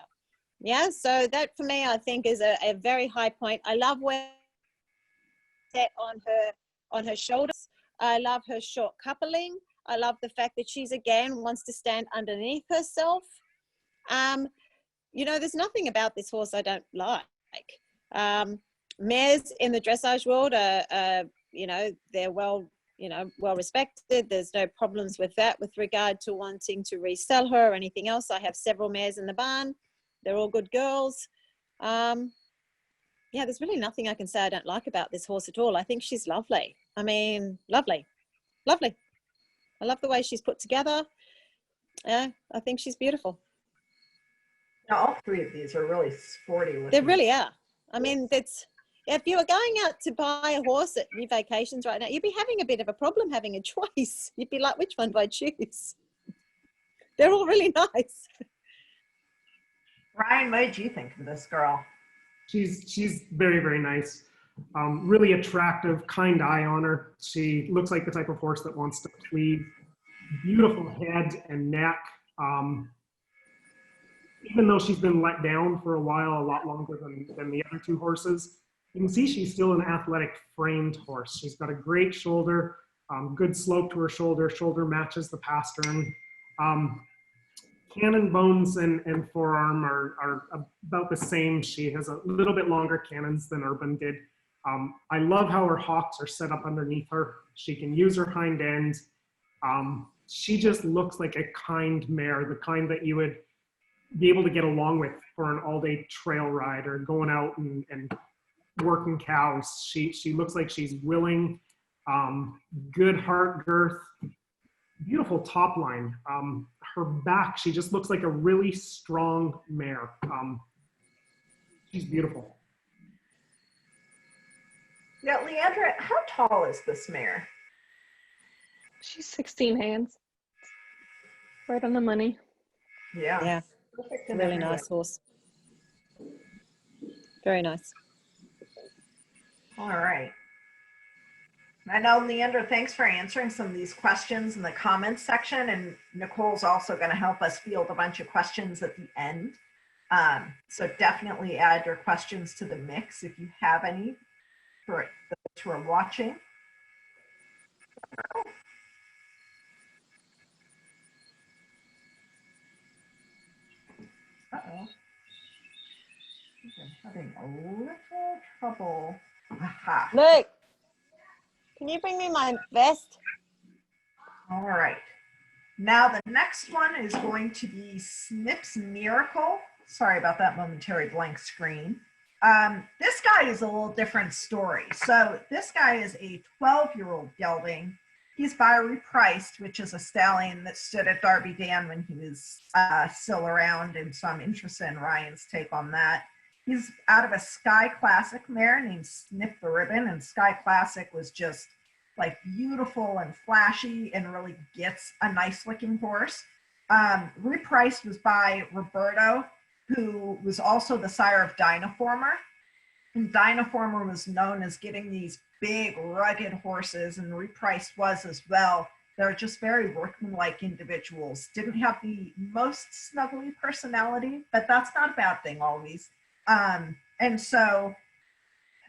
Speaker 3: Yeah, so that for me, I think is a very high point. I love where set on her shoulders. I love her short coupling. I love the fact that she's again wants to stand underneath herself. You know, there's nothing about this horse I don't like. Mares in the dressage world are you know, they're well respected. There's no problems with that with regard to wanting to resell her or anything else. I have several mares in the barn. They're all good girls. Yeah, there's really nothing I can say I don't like about this horse at all. I think she's lovely. I mean, lovely. I love the way she's put together. Yeah, I think she's beautiful.
Speaker 2: Now, all three of these are really sporty looking.
Speaker 3: They really are. I mean, if you were going out to buy a horse at your vacations right now, you'd be having a bit of a problem having a choice. You'd be like, which one do I choose? They're all really nice.
Speaker 2: Ryan, what did you think of this girl?
Speaker 4: She's very, very nice. Really attractive, kind eye on her. She looks like the type of horse that wants to please. Beautiful head and neck. Even though she's been let down for a while, a lot longer than the other two horses, you can see she's still an athletic framed horse. She's got a great shoulder, good slope to her shoulder. Shoulder matches the pastern. Cannon bones and forearm are about the same. She has a little bit longer cannons than Urban did. I love how her hocks are set up underneath her. She can use her hind end. She just looks like a kind mare, the kind that you would be able to get along with for an all-day trail ride or going out and working cows. She looks like she's willing, good heart girth, beautiful top line. Her back, she just looks like a really strong mare. She's beautiful.
Speaker 2: Now, Leandra, how tall is this mare?
Speaker 5: She's 16 hands. Right on the money.
Speaker 2: Yeah.
Speaker 3: Yeah,
Speaker 2: Perfect in
Speaker 3: really
Speaker 2: every way.
Speaker 3: nice horse. Very nice.
Speaker 2: All right. I know, Leandra, thanks for answering some of these questions in the comments section, and Nicole's also going to help us field a bunch of questions at the end. So definitely add your questions to the mix if you have any for those who are watching. Uh-oh. Having a little trouble. Aha.
Speaker 3: Look, can you bring me my vest?
Speaker 2: All right. Now the next one is going to be SNIP'S Miracle. Sorry about that momentary blank screen. This guy is a little different story. So this guy is a 12-year-old gelding. He's by REPRICED, which is a stallion that stood at Derby Dam when he was still around, and so I'm interested in Ryan's take on that. He's out of a Sky Classic mare named Snip the Ribbon, and Sky Classic was just like beautiful and flashy and really gets a nice looking horse. REPRICED was by Roberto, who was also the sire of Dynaformer. And Dynaformer was known as getting these big rugged horses, and REPRICED was as well. They're just very workmanlike individuals. Didn't have the most snuggly personality, but that's not a bad thing always. And so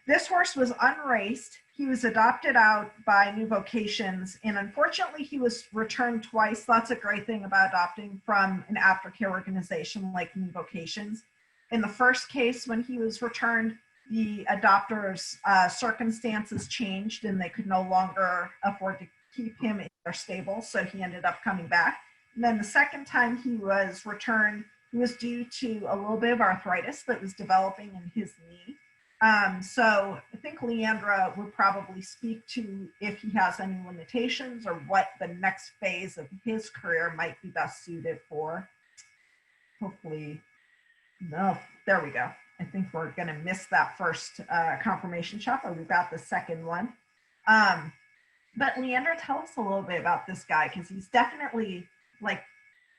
Speaker 2: this horse was unraced. He was adopted out by New Vocations, and unfortunately he was returned twice. That's a great thing about adopting from an aftercare organization like New Vocations. In the first case, when he was returned, the adopters' circumstances changed and they could no longer afford to keep him in their stable, so he ended up coming back. And then the second time he was returned, it was due to a little bit of arthritis that was developing in his knee. So I think Leandra would probably speak to if he has any limitations or what the next phase of his career might be best suited for. Hopefully, no, there we go. I think we're gonna miss that first confirmation shot, but we've got the second one. But Leandra, tell us a little bit about this guy, because he's definitely, like,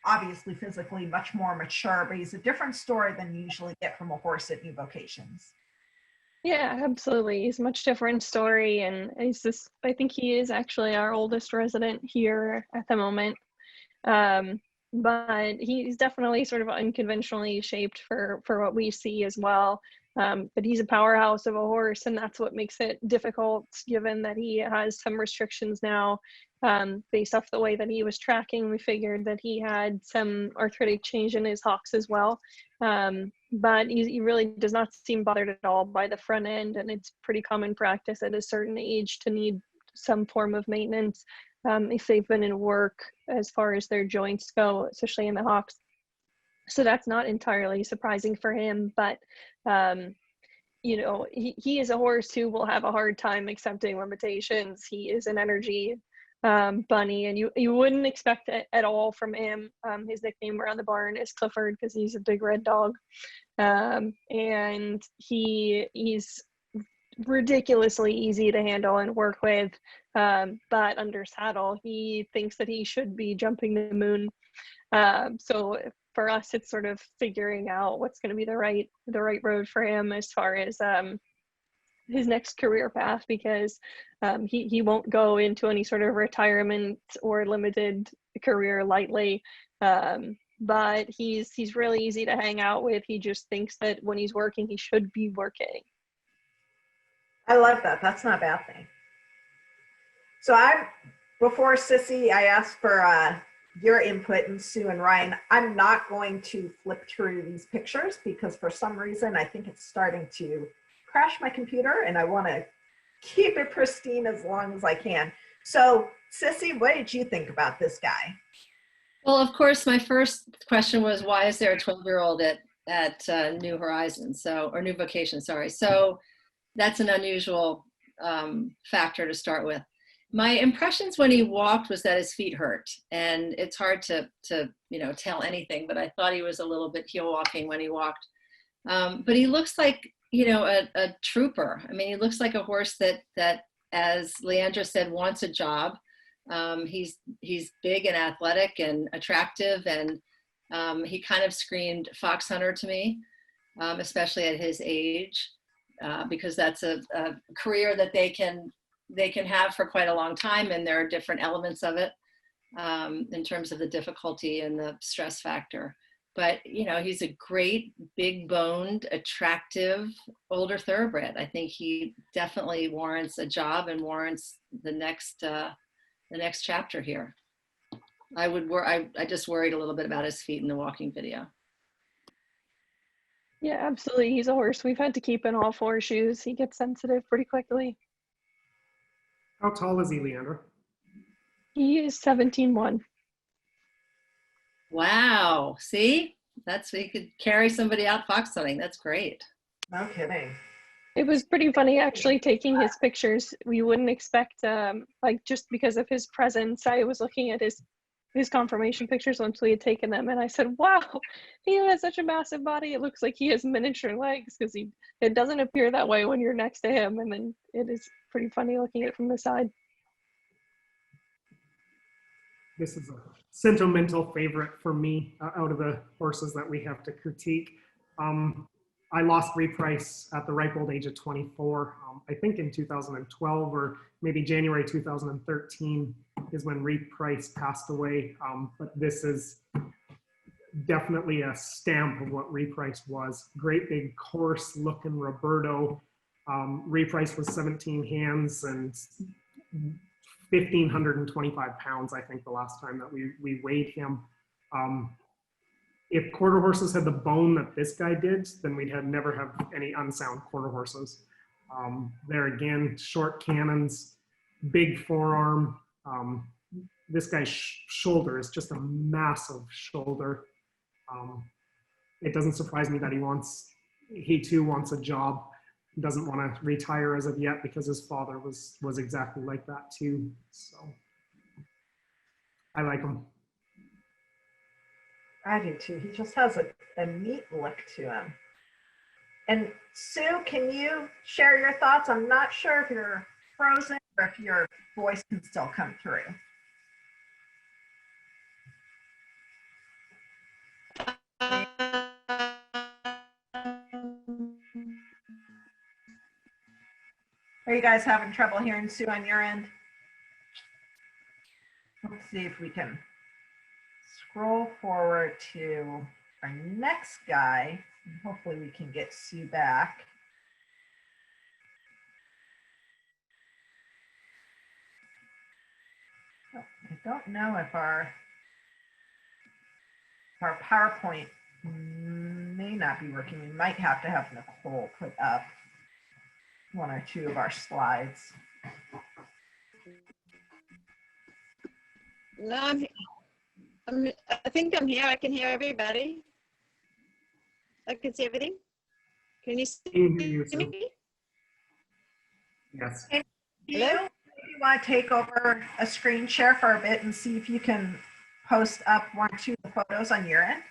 Speaker 2: obviously physically much more mature, but he's a different story than you usually get from a horse at New Vocations.
Speaker 5: Yeah, absolutely. He's a much different story, and he's this, I think he is actually our oldest resident here at the moment. But he's definitely sort of unconventionally shaped for what we see as well. But he's a powerhouse of a horse, and that's what makes it difficult, given that he has some restrictions now. Based off the way that he was tracking, we figured that he had some arthritic change in his hocks as well. But he really does not seem bothered at all by the front end, and it's pretty common practice at a certain age to need some form of maintenance if they've been in work as far as their joints go, especially in the hocks. So that's not entirely surprising for him, but you know, he is a horse who will have a hard time accepting limitations. He is an energy bunny, and you wouldn't expect it at all from him. His nickname around the barn is Clifford because he's a big red dog, and he's ridiculously easy to handle and work with, but under saddle he thinks that he should be jumping the moon. So for us, it's sort of figuring out what's going to be the right road for him as far as his next career path, because he won't go into any sort of retirement or limited career lightly. But he's really easy to hang out with. He just thinks that when he's working, he should be working.
Speaker 2: I love that. That's not a bad thing. So before Sissy, I asked for your input, and Sue and Ryan. I'm not going to flip through these pictures because for some reason I think it's starting to crash my computer, and I want to keep it pristine as long as I can. So Sissy, what did you think about this guy?
Speaker 6: Well, of course, my first question was, why is there a 12-year-old at New Horizons, or New Vocation, sorry. So that's an unusual factor to start with. My impressions when he walked was that his feet hurt, and it's hard to tell anything, but I thought he was a little bit heel walking when he walked. But he looks like, a trooper. I mean, he looks like a horse that, as Leandra said, wants a job. He's big and athletic and attractive, and he kind of screamed fox hunter to me, especially at his age, because that's a career that they can have for quite a long time, and there are different elements of it in terms of the difficulty and the stress factor. But he's a great, big-boned, attractive older thoroughbred. I think he definitely warrants a job and warrants the next chapter here. I just worried a little bit about his feet in the walking video.
Speaker 5: Yeah, absolutely. He's a horse we've had to keep in all four shoes. He gets sensitive pretty quickly.
Speaker 4: How tall is he, Leandra?
Speaker 5: He is 17'1".
Speaker 6: Wow. See, that's you could carry somebody out fox hunting. That's great.
Speaker 2: No kidding.
Speaker 5: It was pretty funny actually taking his pictures. We wouldn't expect, like just because of his presence, I was looking at his conformation pictures once we had taken them, and I said, wow, he has such a massive body. It looks like he has miniature legs, because it doesn't appear that way when you're next to him, and then it is pretty funny looking at it from the side.
Speaker 4: This is a sentimental favorite for me out of the horses that we have to critique. I lost Reprice at the ripe old age of 24. I think in 2012 or maybe January 2013 is when Reprice passed away. But this is definitely a stamp of what Reprice was. Great big coarse looking Roberto. Reprice was 17 hands and 1,525 pounds, I think, the last time that we weighed him. If quarter horses had the bone that this guy did, then we'd never have any unsound quarter horses. There again, short cannons, big forearm. This guy's shoulder is just a massive shoulder. It doesn't surprise me that he too wants a job. Doesn't want to retire as of yet because his father was exactly like that too. So I like him.
Speaker 2: I do too. He just has a neat look to him. And Sue, can you share your thoughts? I'm not sure if you're frozen or if your voice can still come through. Are you guys having trouble hearing Sue on your end? Let's see if we can scroll forward to our next guy. And hopefully we can get Sue back. Oh, I don't know if our PowerPoint may not be working. We might have to have Nicole put up one or two of our slides.
Speaker 3: No, I think I'm here. I can hear everybody. I can see everything. Can you see me?
Speaker 4: Yes.
Speaker 2: Hello? You want to take over a screen share for a bit and see if you can post up one or two of the photos on your end?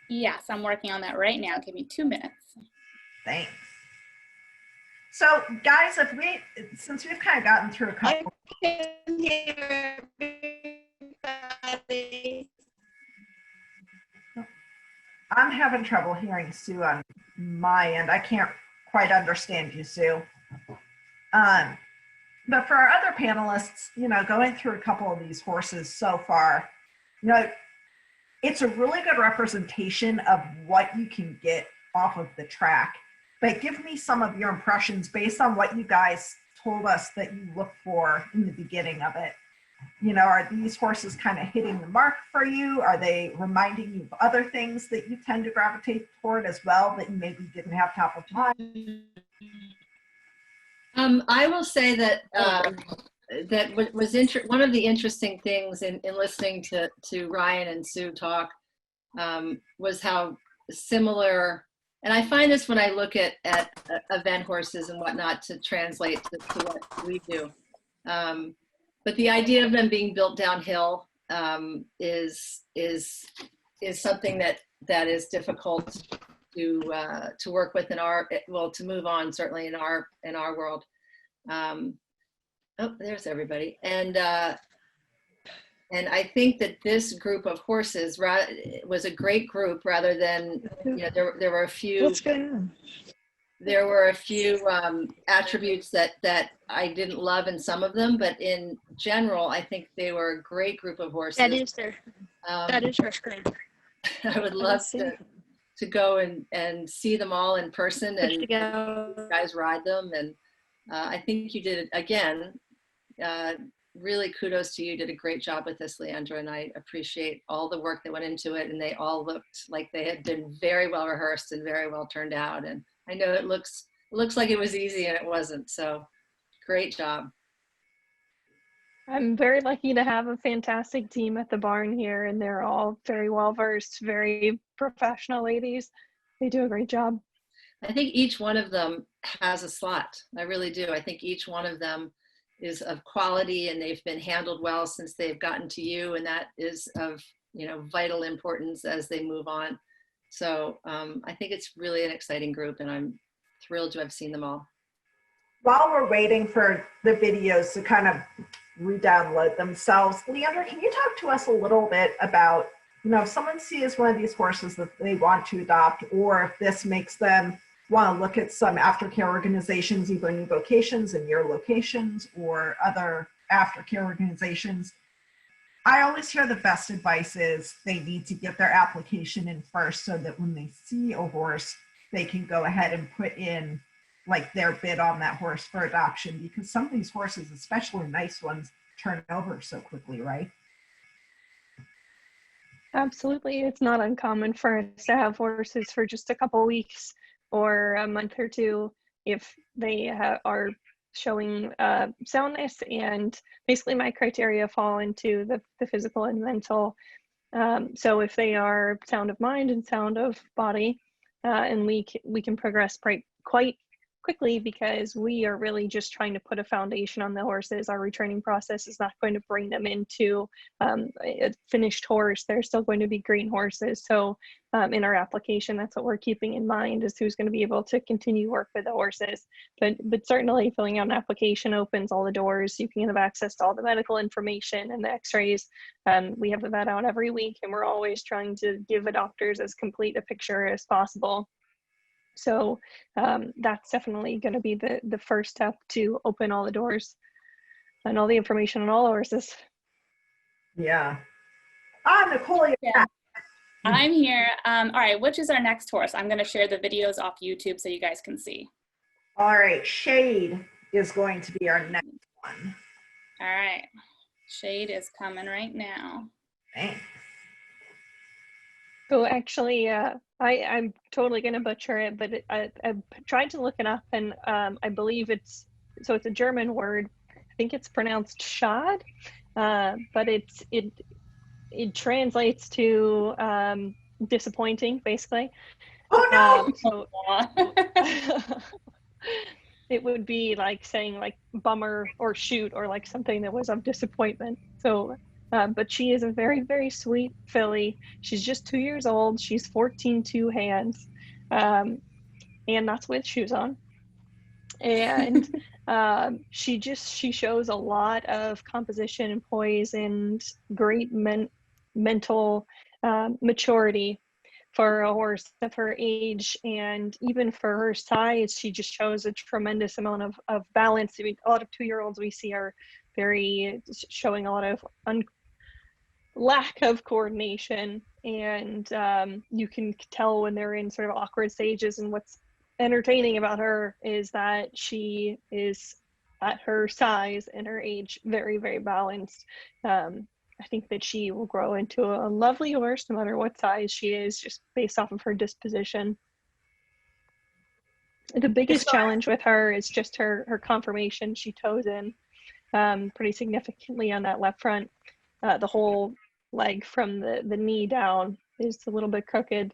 Speaker 1: Yes, I'm working on that right now. Give me 2 minutes.
Speaker 2: Thanks. So guys, since we've kind of gotten through a couple.
Speaker 3: I can hear everybody.
Speaker 2: I'm having trouble hearing Sue on my end. I can't quite understand you, Sue. But for our other panelists, going through a couple of these horses so far, it's a really good representation of what you can get off of the track. But give me some of your impressions based on what you guys told us that you look for in the beginning of it. Are these horses kind of hitting the mark for you? Are they reminding you of other things that you tend to gravitate toward as well that you maybe didn't have top of mind?
Speaker 6: I will say that one of the interesting things in listening to Ryan and Sue talk was how similar, and I find this when I look at event horses and whatnot to translate to what we do. But the idea of them being built downhill is something that is difficult to work with to move on, certainly in our world. Oh, there's everybody. And I think that this group of horses was a great group rather than, there were a few.
Speaker 3: What's going on?
Speaker 6: There were a few attributes that I didn't love in some of them, but in general, I think they were a great group of horses.
Speaker 3: That is her screen.
Speaker 6: I would love to go and see them all in person and you guys ride them. And I think you did it again. really kudos to you. You did a great job with this, Leandra, and I appreciate all the work that went into it. And they all looked like they had been very well rehearsed and very well turned out. And I know it looks like it was easy, and it wasn't. So great job.
Speaker 5: I'm very lucky to have a fantastic team at the barn here, and they're all very well versed, very professional ladies. They do a great job.
Speaker 6: I think each one of them has a slot. I really do. I think each one of them is of quality, and they've been handled well since they've gotten to you, and that is of, you know, vital importance as they move on. So I think it's really an exciting group, and I'm thrilled to have seen them all.
Speaker 2: While we're waiting for the videos to kind of re-download themselves, Leandra, can you talk to us a little bit about, you know, if someone sees one of these horses that they want to adopt, or if this makes them want to look at some aftercare organizations, either in vocations in your locations or other aftercare organizations. I always hear the best advice is they need to get their application in first, so that when they see a horse, they can go ahead and put in like their bid on that horse for adoption, because some of these horses, especially nice ones, turn over so quickly, right?
Speaker 5: Absolutely. It's not uncommon for us to have horses for just a couple weeks or a month or two if they are showing soundness, and basically my criteria fall into the physical and mental. So if they are sound of mind and sound of body, and we can progress quite quickly, because we are really just trying to put a foundation on the horses. Our retraining process is not going to bring them into a finished horse. They're still going to be green horses. So in our application, that's what we're keeping in mind, is who's going to be able to continue work with the horses. But certainly filling out an application opens all the doors. You can have access to all the medical information and the x-rays. We have the vet out every week, and we're always trying to give adopters as complete a picture as possible. So that's definitely going to be the first step to open all the doors and all the information on all horses.
Speaker 2: Yeah. Nicole,
Speaker 1: yeah. I'm here. All right, which is our next horse? I'm going to share the videos off YouTube so you guys can see.
Speaker 2: All right, Shade is going to be our next one.
Speaker 1: All right, Shade is coming right now.
Speaker 2: Thanks.
Speaker 5: So actually, I'm totally going to butcher it, but I tried to look it up, and I believe it's a German word. I think it's pronounced Schad, but it translates to disappointing, basically.
Speaker 2: Oh no!
Speaker 5: So it would be like saying like bummer or shoot, or like something that was of disappointment. So. But she is a very, very sweet filly. She's just 2 years old. She's 14 2 hands, and that's with shoes on. And she shows a lot of composition and poise and great mental maturity for a horse of her age, and even for her size, she just shows a tremendous amount of balance. I mean, a lot of 2-year-olds we see are showing a lot of lack of coordination, and you can tell when they're in sort of awkward stages. And what's entertaining about her is that she is, at her size and her age, very, very balanced. I think that she will grow into a lovely horse no matter what size she is, just based off of her disposition. The biggest challenge with her is just her conformation. She toes in pretty significantly on that left front. The whole leg from the knee down is a little bit crooked,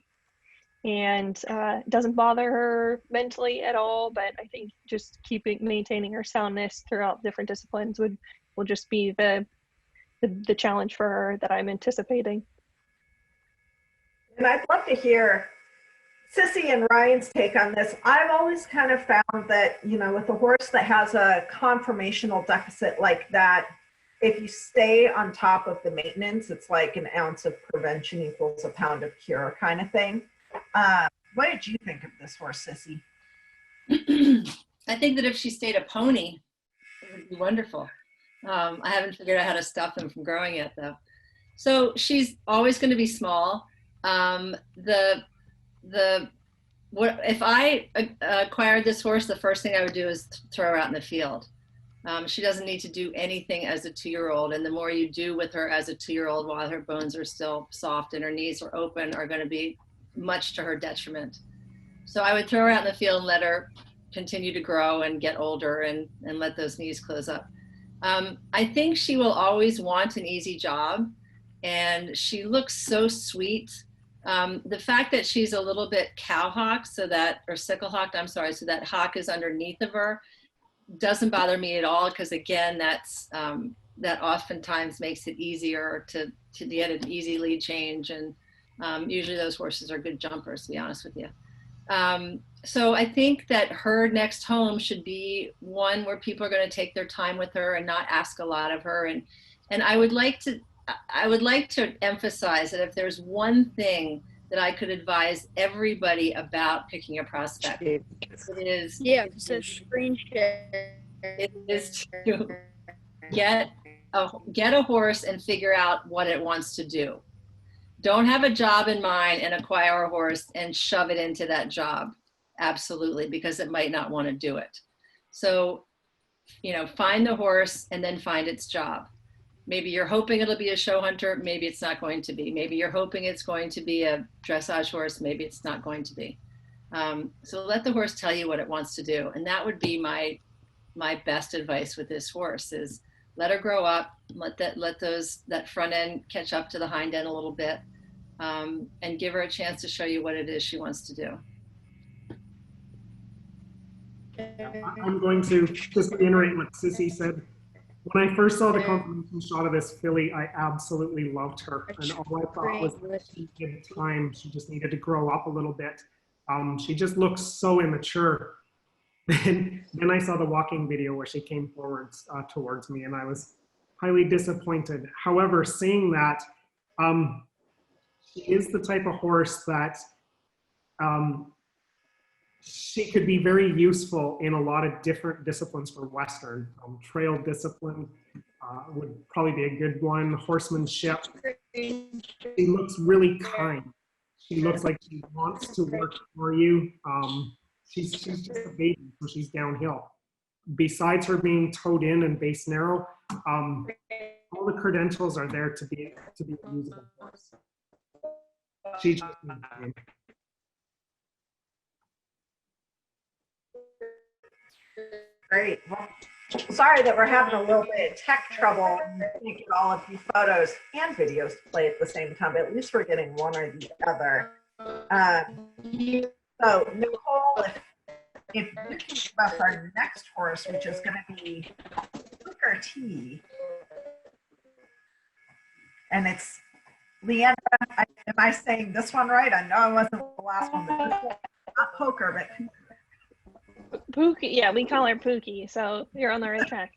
Speaker 5: and it doesn't bother her mentally at all, but I think just maintaining her soundness throughout different disciplines will just be the challenge for her that I'm anticipating.
Speaker 2: And I'd love to hear Sissy and Ryan's take on this. I've always kind of found that, you know, with a horse that has a conformational deficit like that, if you stay on top of the maintenance, it's like an ounce of prevention equals a pound of cure kind of thing. What did you think of this horse, Sissy?
Speaker 6: I think that if she stayed a pony, it would be wonderful. I haven't figured out how to stop them from growing yet, though. So she's always going to be small. If I acquired this horse, the first thing I would do is throw her out in the field. She doesn't need to do anything as a 2-year-old, and the more you do with her as a 2-year-old while her bones are still soft and her knees are open are going to be much to her detriment. So I would throw her out in the field and let her continue to grow and get older and let those knees close up. I think she will always want an easy job, and she looks so sweet. The fact that she's a little bit cowhocked, or sickle-hocked, I'm sorry, so that hock is underneath of her, doesn't bother me at all, because again, that oftentimes makes it easier to get an easy lead change, and usually those horses are good jumpers, to be honest with you. So I think that her next home should be one where people are going to take their time with her and not ask a lot of her. And I would like to emphasize that if there's one thing that I could advise everybody about picking a prospect, it is to get a horse and figure out what it wants to do. Don't have a job in mind and acquire a horse and shove it into that job. Absolutely, because it might not want to do it. So, find the horse and then find its job. Maybe you're hoping it'll be a show hunter. Maybe it's not going to be. Maybe you're hoping it's going to be a dressage horse. Maybe it's not going to be. So let the horse tell you what it wants to do. And that would be my best advice with this horse is let her grow up, let that front end catch up to the hind end a little bit, and give her a chance to show you what it is she wants to do.
Speaker 4: I'm going to just reiterate what Sissy said. When I first saw the confirmation shot of this filly, I absolutely loved her. And all I thought was that she needed time. She just needed to grow up a little bit. She just looks so immature. Then I saw the walking video where she came forwards towards me, and I was highly disappointed. However, saying that, she is the type of horse that she could be very useful in a lot of different disciplines for Western. Trail discipline would probably be a good one. Horsemanship. She looks really kind. She looks like she wants to work for you. She's just a baby, so she's downhill. Besides her being towed in and base narrow, all the credentials are there to be a usable horse. She's just
Speaker 2: Great. Well, sorry that we're having a little bit of tech trouble and can't get all of these photos and videos to play at the same time, but at least we're getting one or the other. So Nicole, if you can give us our next horse, which is going to be Booker T, and it's Leandra. Am I saying this one right? I know I wasn't the last one, but not Poker, but
Speaker 5: Pookie. Yeah, we call her Pookie, so you're on the right track.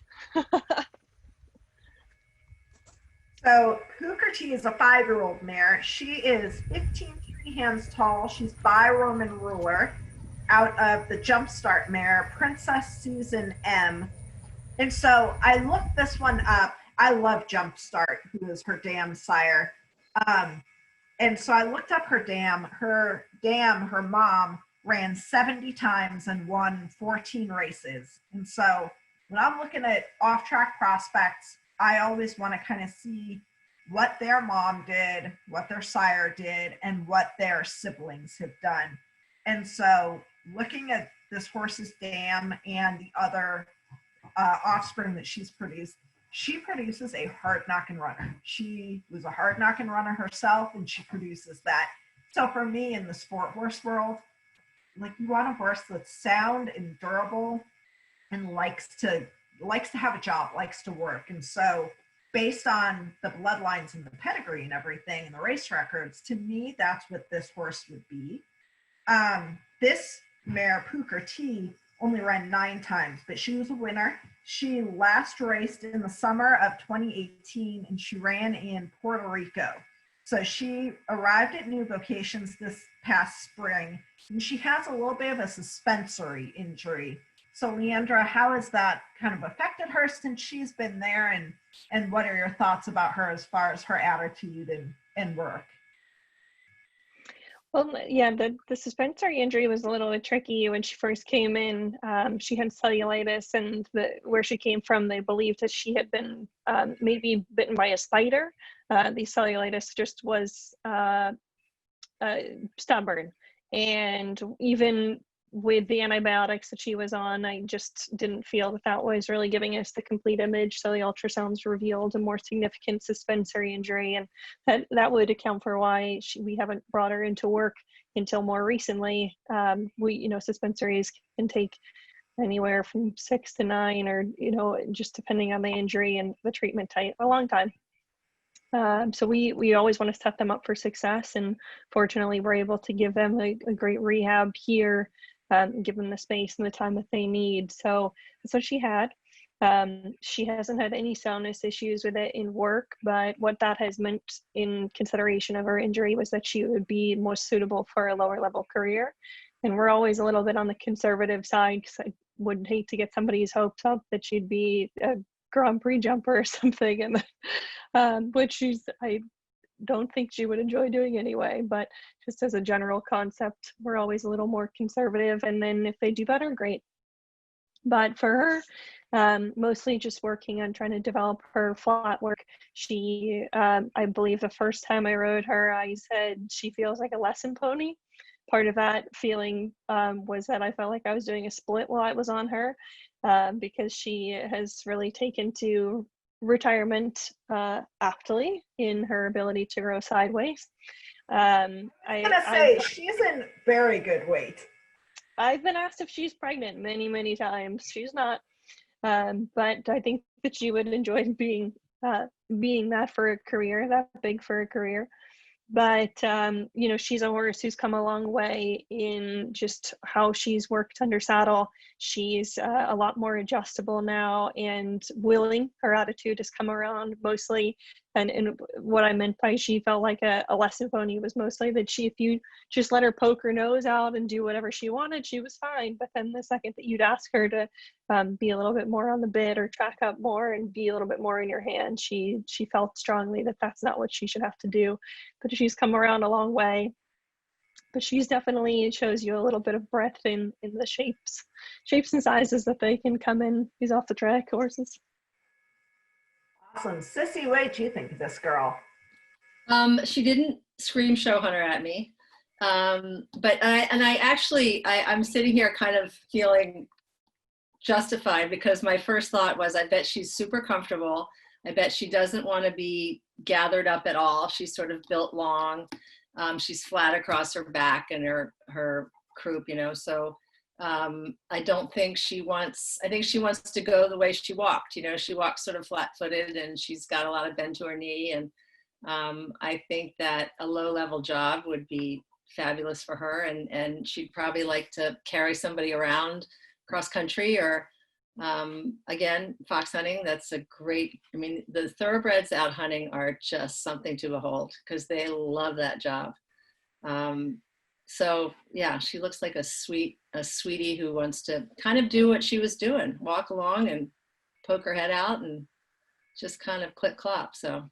Speaker 2: So Booker T is a 5-year-old mare. She is 15 free hands tall. She's by Roman Ruler, out of the Jumpstart mare, Princess Susan M. And so I looked this one up. I love Jumpstart, who is her dam sire. And so I looked up her dam. Her mom, ran 70 times and won 14 races. And so when I'm looking at off-track prospects, I always want to kind of see what their mom did, what their sire did, and what their siblings have done. And so looking at this horse's dam and the other offspring that she's produced, she produces a hard knocking runner. She was a hard knocking runner herself, and she produces that. So for me in the sport horse world, like, you want a horse that's sound and durable and likes to have a job, likes to work. And so based on the bloodlines and the pedigree and everything and the race records, to me, that's what this horse would be. This mare, Booker T, only ran 9 times, but she was a winner. She last raced in the summer of 2018, and she ran in Puerto Rico. So she arrived at New Vocations this past spring, and she has a little bit of a suspensory injury. So Leandra, how has that kind of affected her since she's been there, and what are your thoughts about her as far as her attitude and work?
Speaker 5: Well, yeah, the suspensory injury was a little bit tricky when she first came in. She had cellulitis, and where she came from, they believed that she had been maybe bitten by a spider. The cellulitis just was stubborn, and even with the antibiotics that she was on, I just didn't feel that that was really giving us the complete image. So the ultrasounds revealed a more significant suspensory injury, and that would account for why we haven't brought her into work until more recently. Suspensories can take anywhere from 6 to 9, or just depending on the injury and the treatment type, a long time. So we always want to set them up for success, and fortunately we're able to give them a great rehab here, give them the space and the time that they need. So that's what she had. She hasn't had any soundness issues with it in work, but what that has meant in consideration of her injury was that she would be more suitable for a lower level career. And we're always a little bit on the conservative side, because I would hate to get somebody's hopes up that she'd be a Grand Prix jumper or something, and which I don't think she would enjoy doing anyway. But just as a general concept, we're always a little more conservative, and then if they do better, great. But for her, mostly just working on trying to develop her flat work. She, I believe the first time I rode her, I said she feels like a lesson pony. Part of that feeling was that I felt like I was doing a split while I was on her, because she has really taken to retirement aptly in her ability to grow sideways.
Speaker 2: She's in very good weight.
Speaker 5: I've been asked if she's pregnant many times. She's not, but I think that she would enjoy being that for a career, that big for a career. But she's a horse who's come a long way in just how she's worked under saddle. She's a lot more adjustable now and willing. Her attitude has come around mostly. And what I meant by she felt like a lesson pony was mostly that if you just let her poke her nose out and do whatever she wanted, she was fine. But then the second that you'd ask her to be a little bit more on the bit or track up more and be a little bit more in your hand, she felt strongly that that's not what she should have to do. But she's come around a long way. But she's definitely shows you a little bit of breadth in the shapes and sizes that they can come in, these off the track horses.
Speaker 2: Awesome. Sissy, what do you think of this girl?
Speaker 6: She didn't scream show hunter at me, but I'm sitting here kind of feeling justified, because my first thought was, I bet she's super comfortable. I bet she doesn't want to be gathered up at all. She's sort of built long. She's flat across her back and her croup, so I don't think I think she wants to go the way she walked. She walks sort of flat-footed, and she's got a lot of bend to her knee. And I think that a low-level job would be fabulous for her. And she'd probably like to carry somebody around cross country, or again, fox hunting. That's a great, the thoroughbreds out hunting are just something to behold, because they love that job. So yeah, she looks like a sweetie who wants to kind of do what she was doing, walk along and poke her head out and just kind of clip clop. So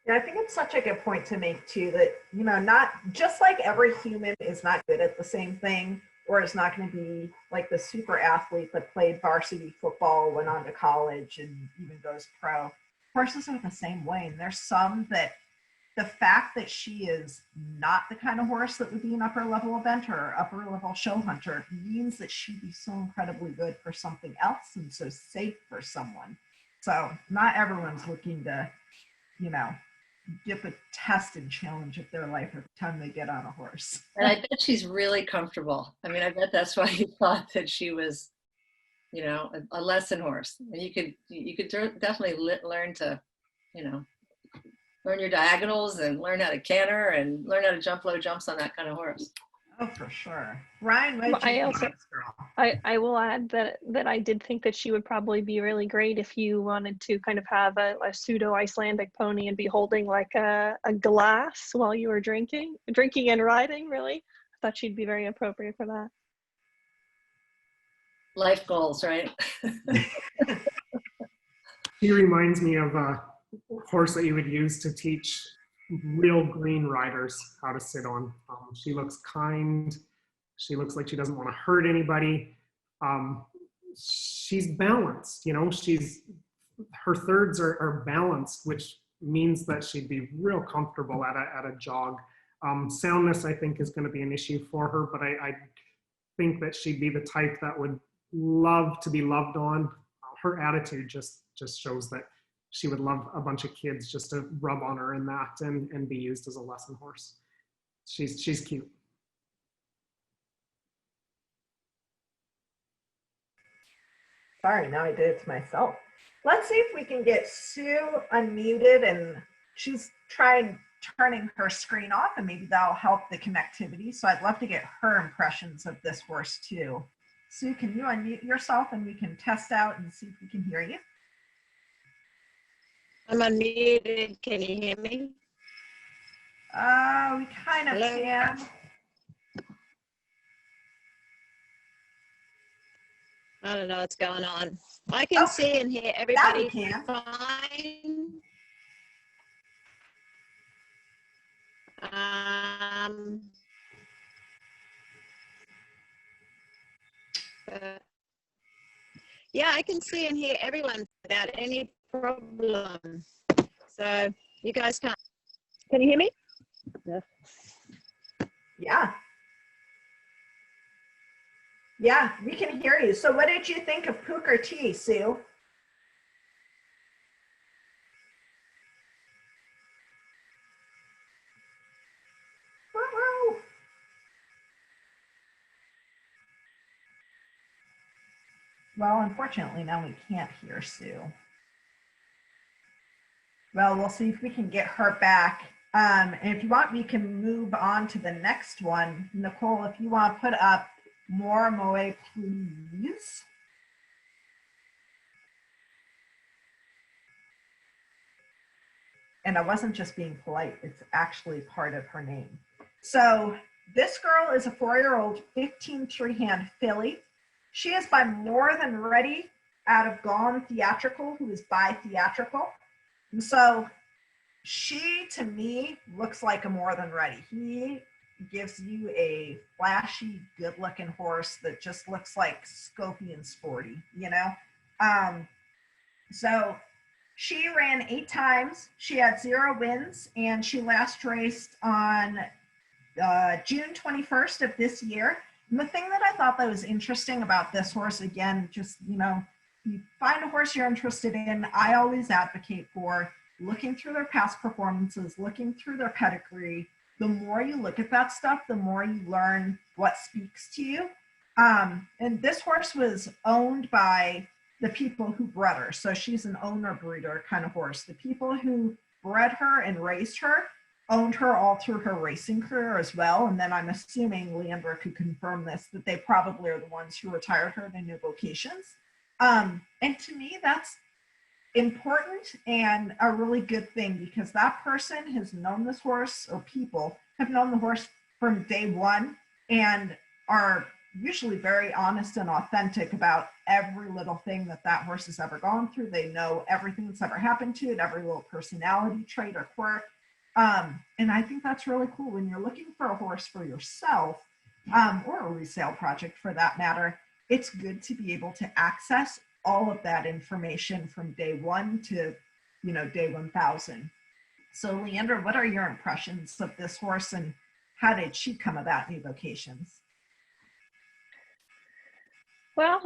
Speaker 2: yeah, I think it's such a good point to make too, that not just like every human is not good at the same thing, or is not going to be like the super athlete that played varsity football, went on to college, and even goes pro. Horses are the same way, and there's some that the fact that she is not the kind of horse that would be an upper level event or upper level show hunter means that she'd be so incredibly good for something else and so safe for someone. So not everyone's looking to, get the test and challenge of their life every time they get on a horse.
Speaker 6: And I bet she's really comfortable. I bet that's why you thought that she was, a lesson horse. And you could definitely learn to, learn your diagonals and learn how to canter and learn how to jump low jumps on that kind of horse.
Speaker 2: Oh, for sure. Ryan, what did you think of this girl?
Speaker 5: I will add that I did think that she would probably be really great if you wanted to kind of have a pseudo Icelandic pony and be holding like a glass while you were drinking and riding. Really, I thought she'd be very appropriate for that.
Speaker 6: Life goals, right?
Speaker 4: He reminds me of a horse that you would use to teach real green riders how to sit on. She looks kind. She looks like she doesn't want to hurt anybody. She's balanced, you know, her thirds are balanced, which means that she'd be real comfortable at a jog. Soundness, I think, is going to be an issue for her, but I think that she'd be the type that would love to be loved on. Her attitude just shows that she would love a bunch of kids just to rub on her in that and be used as a lesson horse. She's cute.
Speaker 2: Sorry, now I did it to myself. Let's see if we can get Sue unmuted, and she's trying turning her screen off, and maybe that'll help the connectivity. So I'd love to get her impressions of this horse too. Sue, can you unmute yourself and we can test out and see if we can hear you?
Speaker 3: I'm unmuted. Can you hear me?
Speaker 2: We kind of
Speaker 3: Hello?
Speaker 2: can.
Speaker 3: I don't know what's going on. I can see and hear everybody
Speaker 2: can.
Speaker 3: fine. Yeah, I can see and hear everyone without any problem. So you guys can you hear me?
Speaker 2: Yeah. Yeah, we can hear you. So what did you think of Pooker T, Sue? Woo-woo. Well, unfortunately, now we can't hear Sue. Well, we'll see if we can get her back. And if you want, we can move on to the next one. Nicole, if you want to put up more Moe, please. And I wasn't just being polite, it's actually part of her name. So this girl is a 4-year-old 15 three-hand filly. She is by More Than Ready out of Gone Theatrical, who is by Theatrical. And so she, to me, looks like a More Than Ready. He gives you a flashy, good-looking horse that just looks like scopy and sporty, you know? So she ran 8 times. She had 0 wins, and she last raced on June 21st of this year. And the thing that I thought that was interesting about this horse, again, just, you know, you find a horse you're interested in, I always advocate for looking through their past performances, looking through their pedigree. The more you look at that stuff, the more you learn what speaks to you. And this horse was owned by the people who bred her. So she's an owner breeder kind of horse. The people who bred her and raised her owned her all through her racing career as well. And then I'm assuming Leandra could confirm this, that they probably are the ones who retired her to new vocations. And to me, that's important and a really good thing, because that person has known this horse, or people have known the horse from day one and are usually very honest and authentic about every little thing that that horse has ever gone through. They know everything that's ever happened to it, every little personality trait or quirk. And I think that's really cool when you're looking for a horse for yourself, or a resale project for that matter. It's good to be able to access all of that information from day one to, you know, day 1000. So Leandra, what are your impressions of this horse, and how did she come about new vocations?
Speaker 5: Well,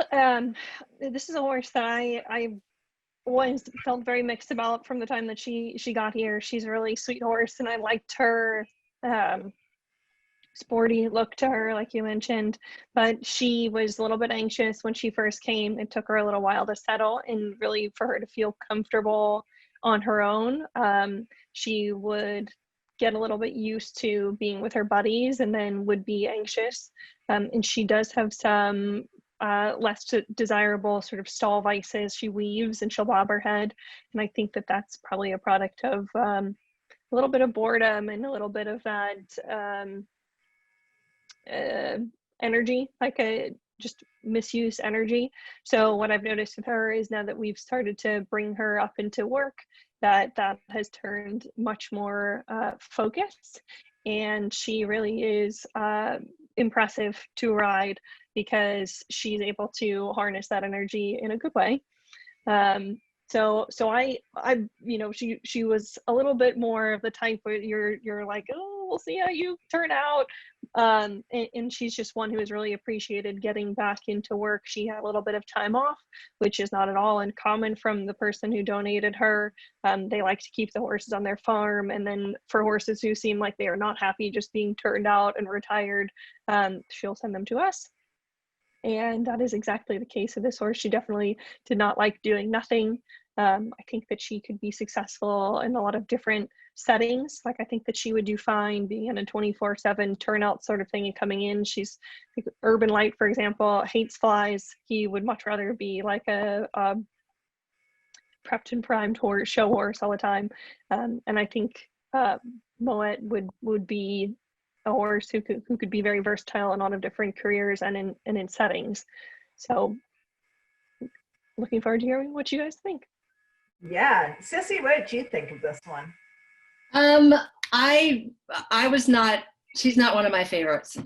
Speaker 5: this is a horse that I always felt very mixed about from the time that she got here. She's a really sweet horse, and I liked her sporty look to her, like you mentioned, but she was a little bit anxious when she first came. It took her a little while to settle and really for her to feel comfortable on her own. She would get a little bit used to being with her buddies and then would be anxious. And she does have some less desirable sort of stall vices. She weaves and she'll bob her head. And I think that that's probably a product of a little bit of boredom and a little bit of that energy, like a just misuse energy. So what I've noticed with her is now that we've started to bring her up into work that has turned much more focused, and she really is impressive to ride because she's able to harness that energy in a good way. So I you know, she was a little bit more of the type where you're like, oh, we'll see how you turn out. And she's just one who has really appreciated getting back into work. She had a little bit of time off, which is not at all uncommon from the person who donated her. They like to keep the horses on their farm. And then for horses who seem like they are not happy just being turned out and retired, she'll send them to us. And that is exactly the case with this horse. She definitely did not like doing nothing. I think that she could be successful in a lot of different settings. Like, I think that she would do fine being in a 24/7 turnout sort of thing and coming in. She's, I think, Urban Light, for example, hates flies. He would much rather be like a prepped and primed horse, show horse all the time. And I think Moet would be a horse who could be very versatile in a lot of different careers and in settings. So looking forward to hearing what you guys think.
Speaker 2: Yeah, Sissy, what did you think of this one?
Speaker 6: I was not, she's not one of my favorites.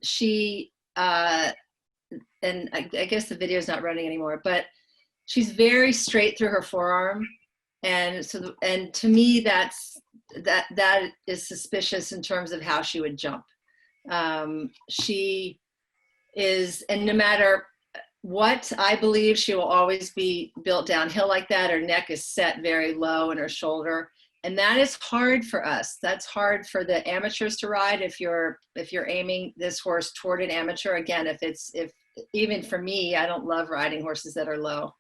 Speaker 6: She and I guess the video is not running anymore, but she's very straight through her forearm, and so and to me that is suspicious in terms of how she would jump. She is, and no matter what, I believe she will always be built downhill like that. Her neck is set very low and her shoulder, and that is hard for us. That's hard for the amateurs to ride. If you're aiming this horse toward an amateur, again, if even for me, I don't love riding horses that are low.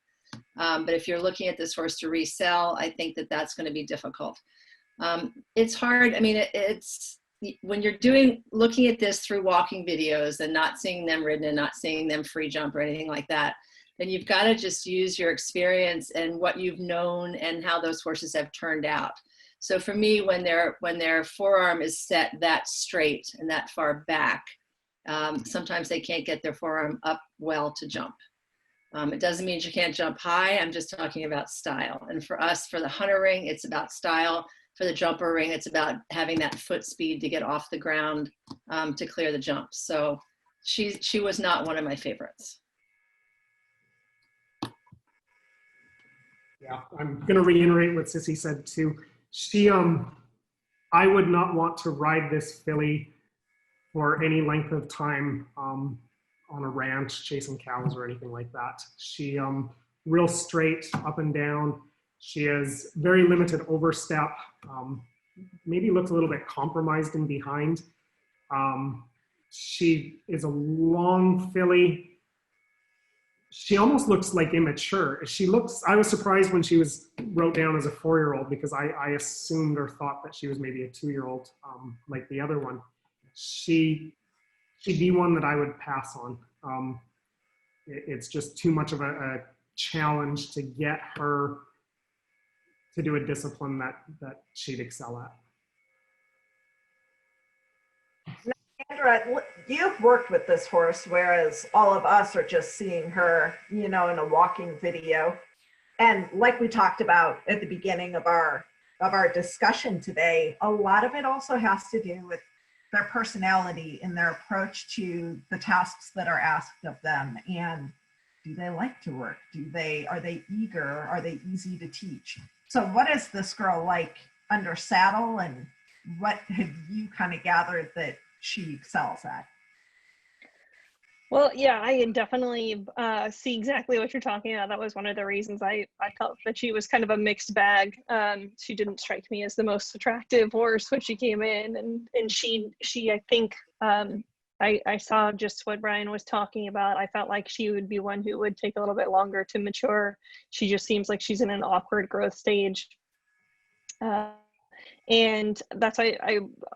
Speaker 6: But if you're looking at this horse to resell, I think that that's going to be difficult. It's hard. I mean, it's when you're looking at this through walking videos and not seeing them ridden and not seeing them free jump or anything like that, then you've got to just use your experience and what you've known and how those horses have turned out. So for me, when their forearm is set that straight and that far back, sometimes they can't get their forearm up well to jump. It doesn't mean you can't jump high. I'm just talking about style. And for us, for the hunter ring, it's about style. For the jumper ring, it's about having that foot speed to get off the ground to clear the jump. So she was not one of my favorites.
Speaker 4: Yeah, I'm going to reiterate what Sissy said too. She, I would not want to ride this filly for any length of time on a ranch chasing cows or anything like that. She real straight up and down. She has very limited overstep. Maybe looks a little bit compromised in behind. She is a long filly. She almost looks like immature. I was surprised when she was wrote down as a 4-year-old because I assumed or thought that she was maybe a 2-year-old like the other one. She'd be one that I would pass on. It's just too much of a challenge to get her to do a discipline that she'd excel at.
Speaker 2: Leandra, you've worked with this horse, whereas all of us are just seeing her, you know, in a walking video. And like we talked about at the beginning of our discussion today, a lot of it also has to do with their personality and their approach to the tasks that are asked of them. And do they like to work? Are they eager? Are they easy to teach? So what is this girl like under saddle, and what have you kind of gathered that she excels at?
Speaker 5: Well, yeah, I definitely see exactly what you're talking about. That was one of the reasons I felt that she was kind of a mixed bag. She didn't strike me as the most attractive horse when she came in, and she I think I saw just what Brian was talking about. I felt like she would be one who would take a little bit longer to mature. She just seems like she's in an awkward growth stage. And that's why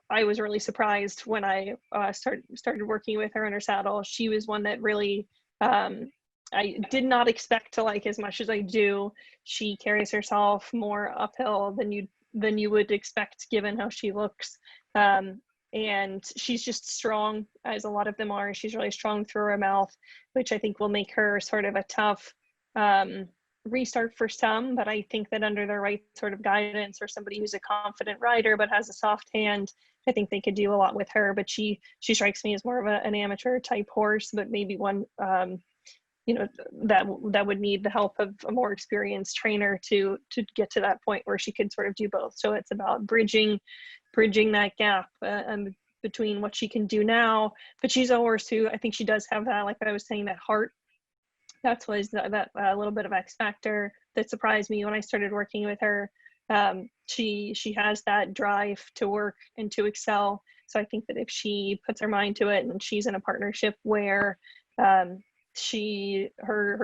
Speaker 5: I was really surprised when I started working with her in her saddle. She was one that really I did not expect to like as much as I do. She carries herself more uphill than you would expect given how she looks. And she's just strong, as a lot of them are. She's really strong through her mouth, which I think will make her sort of a tough restart for some, but I think that under the right sort of guidance, or somebody who's a confident rider but has a soft hand, I think they could do a lot with her. But she strikes me as more of an amateur type horse, but maybe one you know, that would need the help of a more experienced trainer to get to that point where she could sort of do both. So it's about bridging that gap between what she can do now. But she's a horse who, I think she does have that, like I was saying, that heart. That's was that little bit of X factor that surprised me when I started working with her. She has that drive to work and to excel. So I think that if she puts her mind to it, and she's in a partnership where her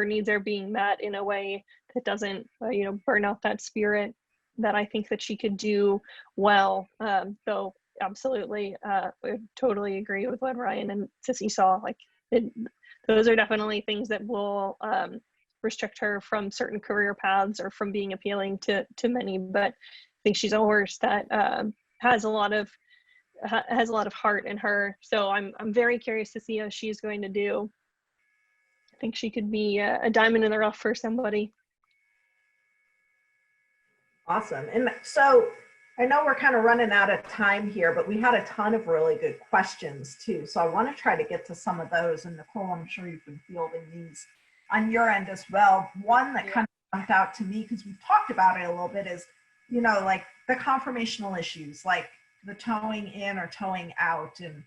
Speaker 5: needs are being met in a way that doesn't you know, burn out that spirit, that I think that she could do well. So absolutely, I totally agree with what Ryan and Sissy saw. Like those are definitely things that will restrict her from certain career paths or from being appealing to many. But I think she's a horse that has a lot of heart in her. So I'm very curious to see how she's going to do. I think she could be a diamond in the rough for somebody.
Speaker 2: Awesome. And so I know we're kind of running out of time here, but we had a ton of really good questions too. So I want to try to get to some of those. And Nicole, I'm sure you've been fielding these on your end as well. One that kind of jumped out to me, because we've talked about it a little bit, is, you know, like the conformational issues, like the towing in or towing out, and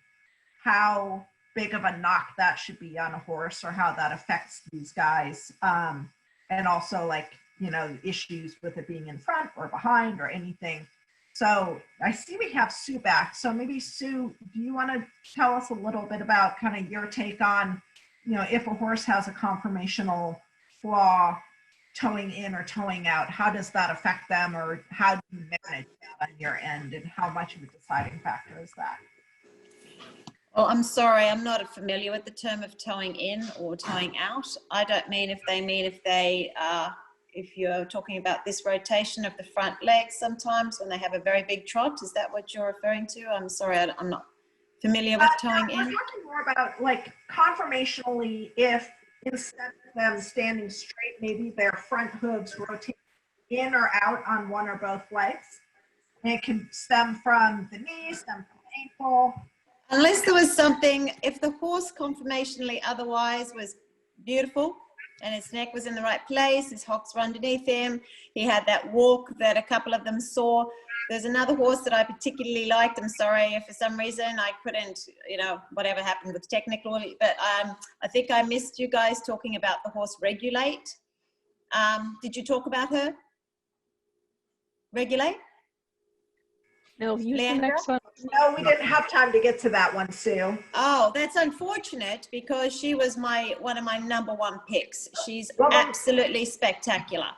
Speaker 2: how big of a knock that should be on a horse, or how that affects these guys. And also, like, you know, issues with it being in front or behind or anything. So I see we have Sue back. So maybe Sue, do you want to tell us a little bit about kind of your take on, you know, if a horse has a conformational flaw, towing in or towing out, how does that affect them, or how do you manage that on your end, and how much of a deciding factor is that?
Speaker 7: Well, I'm sorry, I'm not familiar with the term of towing in or towing out. I don't mean if you're talking about this rotation of the front legs sometimes when they have a very big trot. Is that what you're referring to? I'm sorry, I'm not familiar with towing in.
Speaker 2: We're talking more about, like, conformationally, if instead of them standing straight, maybe their front hooves rotate in or out on one or both legs. And it can stem from the knee, stem from the ankle.
Speaker 7: Unless there was something, if the horse conformationally otherwise was beautiful and his neck was in the right place, his hocks were underneath him, he had that walk that a couple of them saw. There's another horse that I particularly liked. I'm sorry if for some reason I couldn't, you know, whatever happened with technical, but I think I missed you guys talking about the horse Regulate. Did you talk about her? Regulate?
Speaker 5: No, use the next one.
Speaker 2: No, we didn't have time to get to that one, Sue.
Speaker 7: Oh, that's unfortunate, because she was one of my #1 picks. She's absolutely spectacular.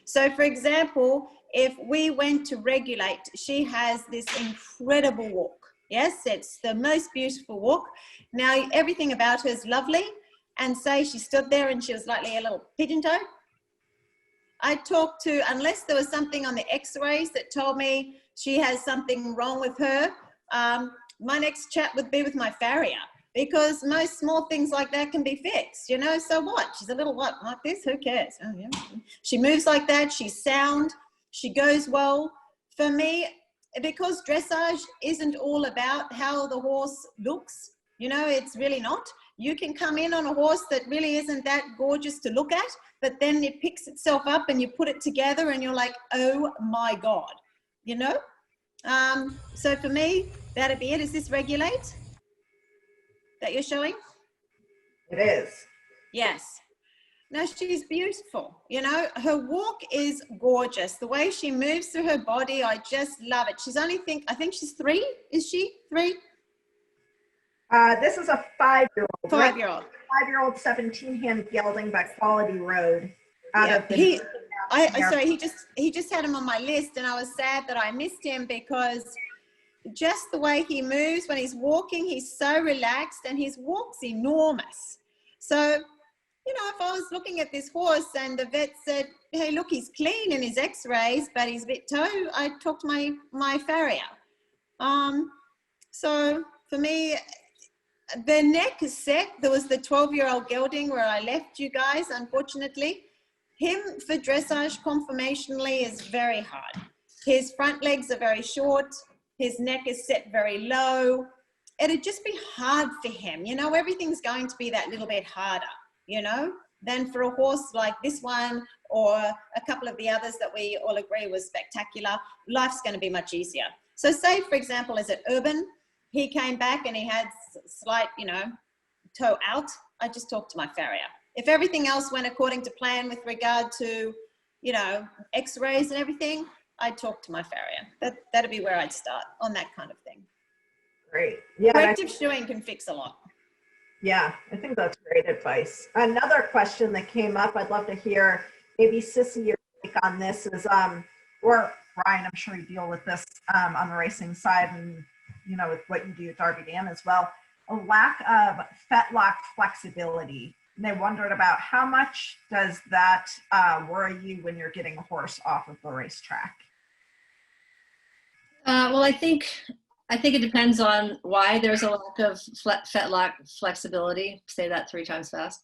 Speaker 7: So, for example, if we went to Regulate, she has this incredible walk. Yes, it's the most beautiful walk. Now, everything about her is lovely. And say she stood there and she was like a little pigeon toe. I talked to, unless there was something on the x-rays that told me she has something wrong with her, my next chat would be with my farrier, because most small things like that can be fixed, you know. So what? She's a little what, like this? Who cares? Oh, yeah. She moves like that. She's sound. She goes well. For me, because dressage isn't all about how the horse looks, you know, it's really not. You can come in on a horse that really isn't that gorgeous to look at, but then it picks itself up and you put it together and you're like, oh my God, you know? So for me, that'd be it. Is this Regulate that you're showing?
Speaker 2: It is.
Speaker 7: Yes. No, she's beautiful. You know, her walk is gorgeous. The way she moves through her body, I just love it. She's only, I think she's 3. Is she 3?
Speaker 2: This is a 5-year-old.
Speaker 7: 5-year-old.
Speaker 2: 5-year-old 17-hand gelding by Quality Road.
Speaker 7: Sorry, he just had him on my list, and I was sad that I missed him, because just the way he moves when he's walking, he's so relaxed, and his walk's enormous. So, you know, if I was looking at this horse and the vet said, hey, look, he's clean in his x-rays, but he's a bit toe, I'd talk to my farrier. So for me, the neck is set. There was the 12-year-old gelding where I left you guys, unfortunately. him for dressage conformationally is very hard. His front legs are very short. His neck is set very low. It'd just be hard for him. You know, everything's going to be that little bit harder, you know, than for a horse like this one or a couple of the others that we all agree was spectacular. Life's going to be much easier. So say, for example, is it Urban? He came back and he had slight, you know, toe out. I just talked to my farrier. If everything else went according to plan with regard to, you know, x-rays and everything, I'd talk to my farrier. That'd be where I'd start on that kind of thing.
Speaker 2: Great. Yeah.
Speaker 7: Corrective shoeing can fix a lot.
Speaker 2: Yeah, I think that's great advice. Another question that came up, I'd love to hear, maybe Sissy, your take on this is, or Brian, I'm sure you deal with this on the racing side and, you know, with what you do at Derby Dam as well, a lack of fetlock flexibility. And they wondered about how much does that worry you when you're getting a horse off of the racetrack?
Speaker 6: Well, I think it depends on why there's a lack of fetlock flexibility. Say that 3 times fast.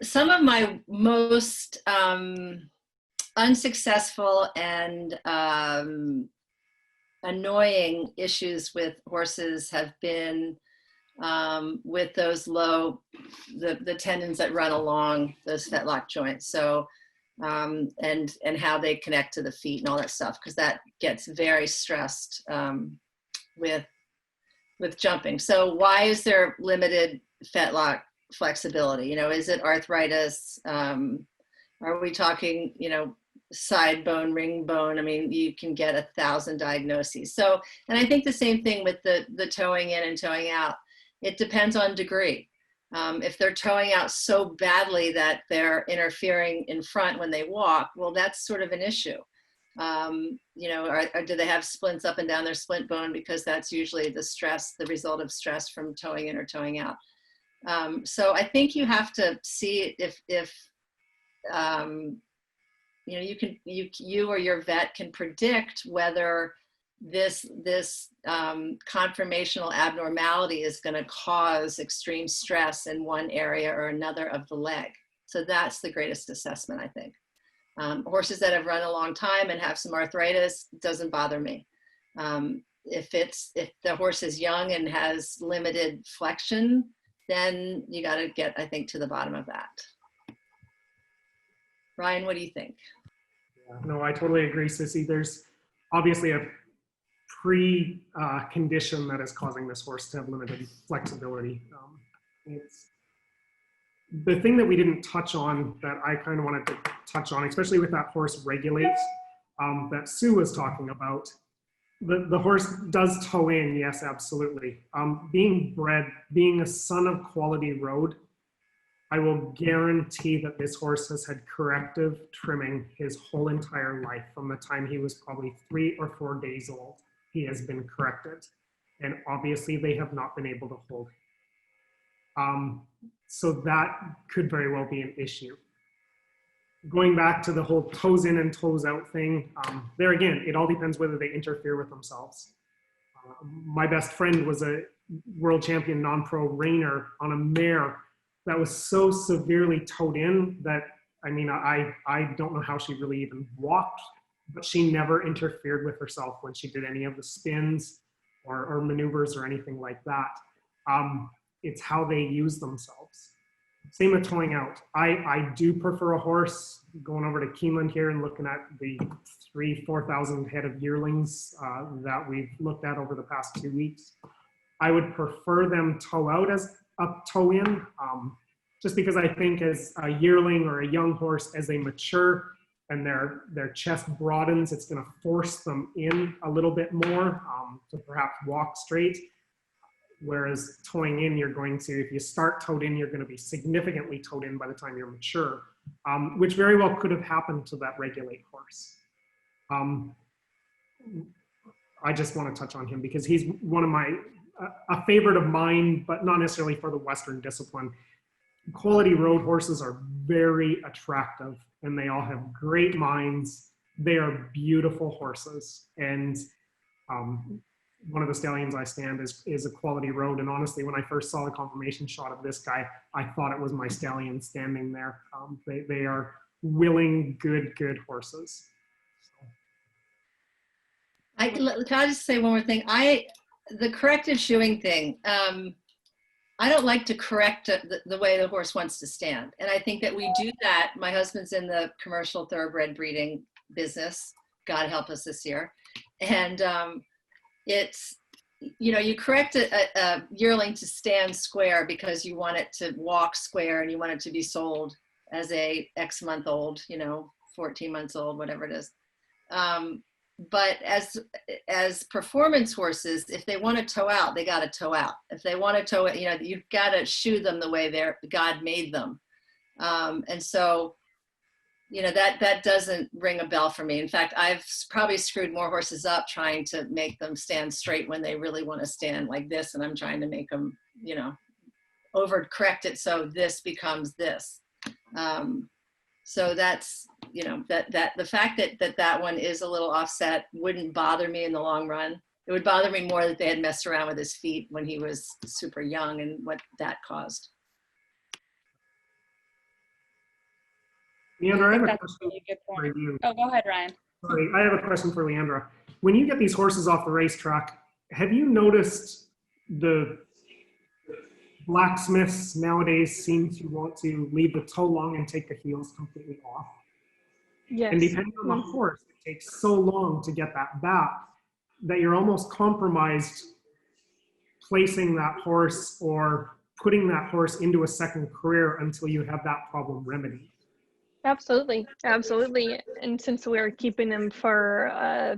Speaker 6: Some of my most unsuccessful and annoying issues with horses have been with those low, the tendons that run along those fetlock joints. So, and how they connect to the feet and all that stuff, because that gets very stressed with jumping. So why is there limited fetlock flexibility? You know, is it arthritis? Are we talking, you know, side bone, ring bone? I mean, you can get 1,000 diagnoses. So, and I think the same thing with the toeing in and toeing out. It depends on degree. If they're toeing out so badly that they're interfering in front when they walk, well, that's sort of an issue. You know, or do they have splints up and down their splint bone? Because that's usually the stress, the result of stress from toeing in or toeing out. So I think you have to see if you know, you or your vet can predict whether this conformational abnormality is going to cause extreme stress in one area or another of the leg. So that's the greatest assessment, I think. Horses that have run a long time and have some arthritis doesn't bother me. If the horse is young and has limited flexion, then you got to get, I think, to the bottom of that. Ryan, what do you think?
Speaker 4: No, I totally agree, Sissy. There's obviously a pre-condition that is causing this horse to have limited flexibility. It's the thing that we didn't touch on that I kind of wanted to touch on, especially with that horse Regulates that Sue was talking about. The horse does toe in, yes, absolutely. Being bred, being a son of Quality Road, I will guarantee that this horse has had corrective trimming his whole entire life. From the time he was probably 3 or 4 days old, he has been corrected. And obviously they have not been able to hold him. So that could very well be an issue. Going back to the whole toes in and toes out thing, there again, it all depends whether they interfere with themselves. My best friend was a world champion non-pro reiner on a mare that was so severely toed in that, I mean, I don't know how she really even walked, but she never interfered with herself when she did any of the spins or maneuvers or anything like that. It's how they use themselves. Same with toeing out. I do prefer a horse, going over to Keeneland here and looking at the 3,000-4,000 head of yearlings that we've looked at over the past 2 weeks. I would prefer them toe out as up toe in, just because I think as a yearling or a young horse, as they mature and their chest broadens, it's going to force them in a little bit more to perhaps walk straight. Whereas toeing in, you're going to, if you start toed in, you're going to be significantly toed in by the time you're mature, which very well could have happened to that Regulate horse. I just want to touch on him because he's one of my, a favorite of mine, but not necessarily for the Western discipline. Quality Road horses are very attractive and they all have great minds. They are beautiful horses. And one of the stallions I stand is a quality road. And honestly, when I first saw the confirmation shot of this guy, I thought it was my stallion standing there. They are willing, good horses.
Speaker 6: Can I just say one more thing? The corrective shoeing thing, I don't like to correct the way the horse wants to stand. And I think that we do that. My husband's in the commercial thoroughbred breeding business. God help us this year. And it's, you know, you correct a yearling to stand square because you want it to walk square and you want it to be sold as a X month old, you know, 14 months old, whatever it is. But as performance horses, if they want to toe out, they got to toe out. If they want to toe it, you know, you've got to shoe them the way God made them. And so, you know, that doesn't ring a bell for me. In fact, I've probably screwed more horses up trying to make them stand straight when they really want to stand like this. And I'm trying to make them, you know, overcorrect it so this becomes this. So that's, you know, that the fact that one is a little offset wouldn't bother me in the long run. It would bother me more that they had messed around with his feet when he was super young and what that caused.
Speaker 4: Leandra, I have a question for you.
Speaker 1: Oh, go ahead, Ryan.
Speaker 4: Sorry, I have a question for Leandra. When you get these horses off the racetrack, have you noticed the blacksmiths nowadays seem to want to leave the toe long and take the heels completely off?
Speaker 5: Yes.
Speaker 4: And depending on the horse, it takes so long to get that back that you're almost compromised placing that horse or putting that horse into a second career until you have that problem remedied.
Speaker 5: Absolutely. Absolutely. And since we're keeping them for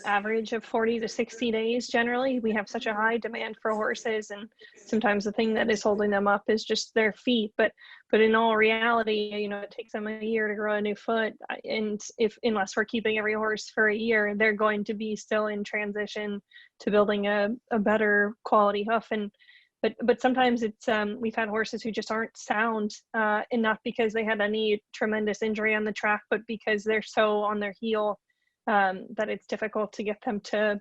Speaker 5: average of 40 to 60 days, generally, we have such a high demand for horses. And sometimes the thing that is holding them up is just their feet. But in all reality, you know, it takes them a year to grow a new foot. And unless we're keeping every horse for a year, they're going to be still in transition to building a better quality hoof. But sometimes it's we've had horses who just aren't sound, and not because they had any tremendous injury on the track, but because they're so on their heel that it's difficult to get them to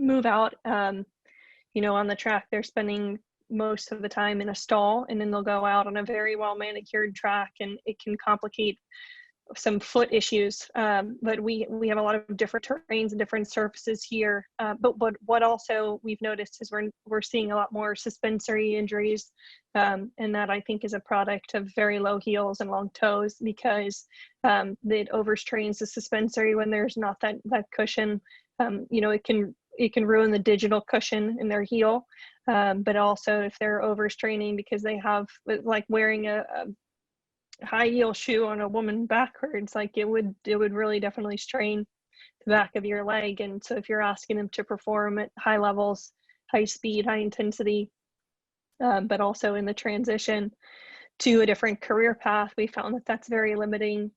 Speaker 5: move out. You know, on the track, they're spending most of the time in a stall, and then they'll go out on a very well manicured track, and it can complicate some foot issues. But we have a lot of different terrains and different surfaces here. But what also we've noticed is we're seeing a lot more suspensory injuries, and that I think is a product of very low heels and long toes, because it overstrains the suspensory when there's not that cushion. You know, it can ruin the digital cushion in their heel, but also if they're overstraining because they have, like, wearing a high heel shoe on a woman backwards, like it would really definitely strain the back of your leg. And so if you're asking them to perform at high levels, high speed, high intensity, but also in the transition to a different career path, we found that that's very limiting.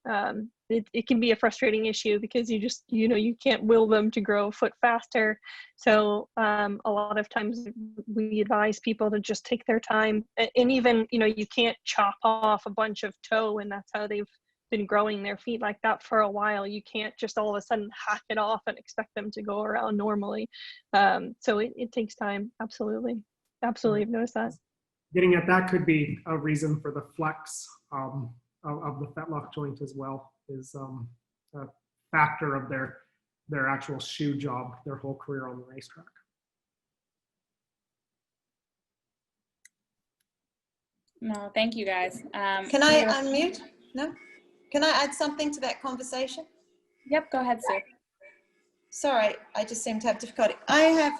Speaker 5: It can be a frustrating issue because you can't will them to grow a foot faster. So a lot of times we advise people to just take their time, and even, you know, you can't chop off a bunch of toe, and that's how they've been growing their feet like that for a while. You can't just all of a sudden hack it off and expect them to go around normally. So it takes time. Absolutely. I've noticed that.
Speaker 4: Getting at that could be a reason for the flex of the fetlock joint as well, is a factor of their actual shoe job, their whole career on the racetrack.
Speaker 1: No, thank you guys.
Speaker 7: Can I unmute? No? Can I add something to that conversation?
Speaker 1: Yep, go ahead, Sue.
Speaker 7: Sorry, I just seem to have difficulty. I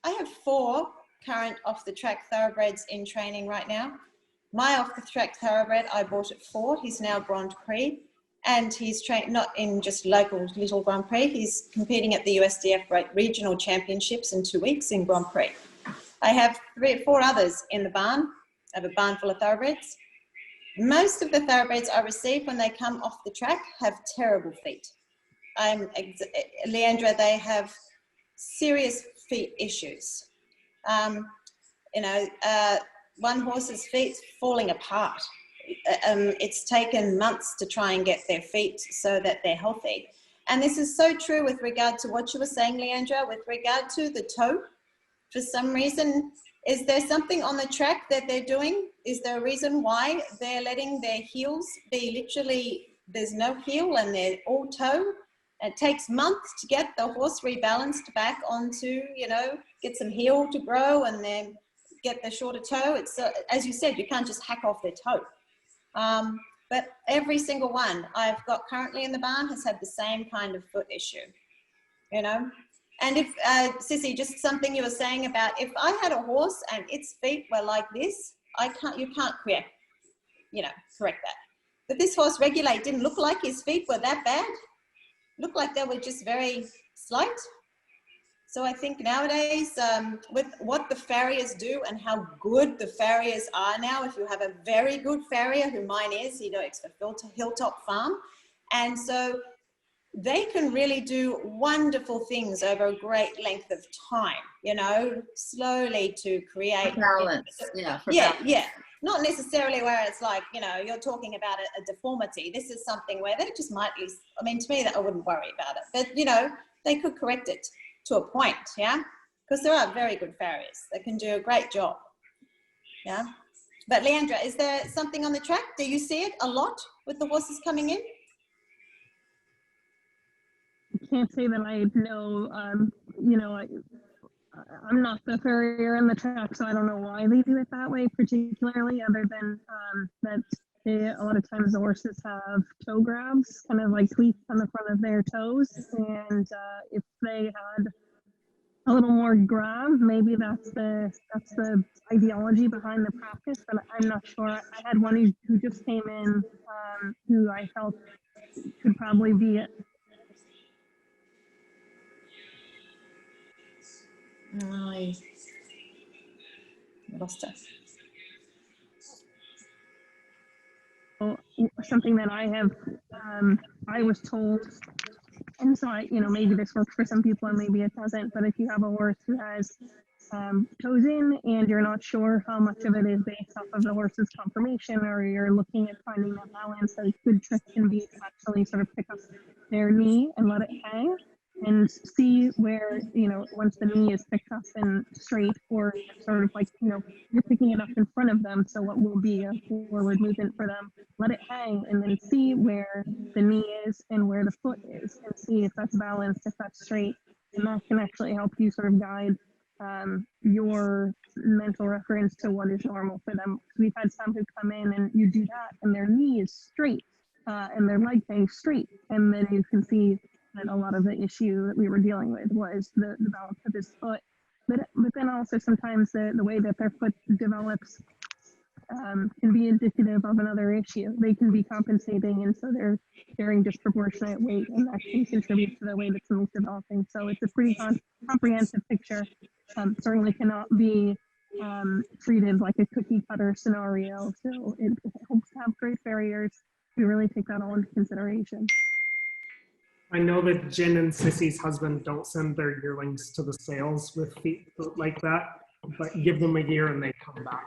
Speaker 7: have 4 current off-the-track thoroughbreds in training right now. My off-the-track thoroughbred, I bought at 4. He's now Grand Prix, and he's trained not in just local little Grand Prix. He's competing at the USDF regional championships in 2 weeks in Grand Prix. I have 3 or 4 others in the barn. I have a barn full of thoroughbreds. Most of the thoroughbreds I receive when they come off the track have terrible feet. Leandra, they have serious feet issues. One horse's feet's falling apart. It's taken months to try and get their feet so that they're healthy. And this is so true with regard to what you were saying, Leandra, with regard to the toe. For some reason, is there something on the track that they're doing? Is there a reason why they're letting their heels be literally, there's no heel and they're all toe? It takes months to get the horse rebalanced back onto, you know, get some heel to grow and then get the shorter toe. It's, as you said, you can't just hack off their toe. But every single one I've got currently in the barn has had the same kind of foot issue, you know? And if, Sissy, just something you were saying about if I had a horse and its feet were like this, you can't correct that. But this horse Regulate didn't look like his feet were that bad. Looked like they were just very slight. So I think nowadays, with what the farriers do and how good the farriers are now, if you have a very good farrier, who mine is, you know, it's for Hilltop Farm. And so they can really do wonderful things over a great length of time, you know, slowly to create
Speaker 6: balance.
Speaker 7: Yeah. Not necessarily where it's like, you know, you're talking about a deformity. This is something where they just might be, I mean, to me, that I wouldn't worry about it. But, you know, they could correct it to a point, yeah? Because there are very good farriers that can do a great job, yeah? But Leandra, is there something on the track? Do you see it a lot with the horses coming in?
Speaker 5: I can't say that I know, you know, I'm not the farrier in the track, so I don't know why they do it that way particularly, other than that a lot of times the horses have toe grabs, kind of like tweaks on the front of their toes, and if they had a little more grab, maybe that's the ideology behind the practice, but I'm not sure. I had one who just came in who I felt could probably be it.
Speaker 7: I lost her.
Speaker 5: Something that I have, I was told, and so I, you know, maybe this works for some people and maybe it doesn't, but if you have a horse who has toes in and you're not sure how much of it is based off of the horse's conformation, or you're looking at finding that balance, a good trick can be to actually sort of pick up their knee and let it hang and see where, you know, once the knee is picked up and straight, or sort of like, you know, you're picking it up in front of them, so what will be a forward movement for them, let it hang and then see where the knee is and where the foot is, and see if that's balanced, if that's straight, and that can actually help you sort of guide your mental reference to what is normal for them. We've had some who come in and you do that and their knee is straight and their leg hangs straight, and then you can see that a lot of the issue that we were dealing with was the balance of his foot. But then also sometimes the way that their foot develops can be indicative of another issue. They can be compensating, and so they're carrying disproportionate weight, and that can contribute to the way that something's developing. So it's a pretty comprehensive picture. Certainly cannot be treated like a cookie cutter scenario. So it helps to have great farriers. We really take that all into consideration.
Speaker 4: I know that Jen and Sissy's husband don't send their yearlings to the sales with feet like that, but give them a year and they come back.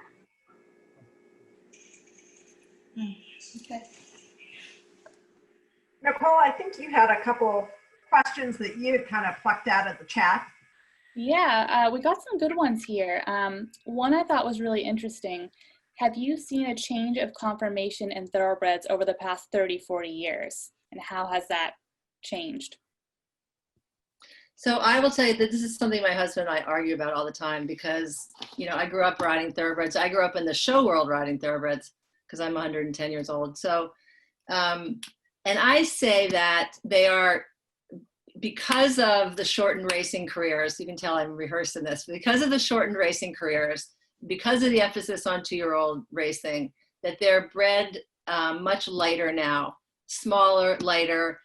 Speaker 7: Okay.
Speaker 2: Nicole, I think you had a couple questions that you had kind of plucked out of the chat.
Speaker 1: Yeah, we got some good ones here. One I thought was really interesting. Have you seen a change of conformation in thoroughbreds over the past 30, 40 years? And how has that changed?
Speaker 6: So I will tell you that this is something my husband and I argue about all the time, because, you know, I grew up riding thoroughbreds. I grew up in the show world riding thoroughbreds because I'm 110 years old. So, and I say that they are, because of the shortened racing careers, you can tell I'm rehearsing this, because of the shortened racing careers, because of the emphasis on 2-year-old racing, that they're bred much lighter now, smaller, lighter,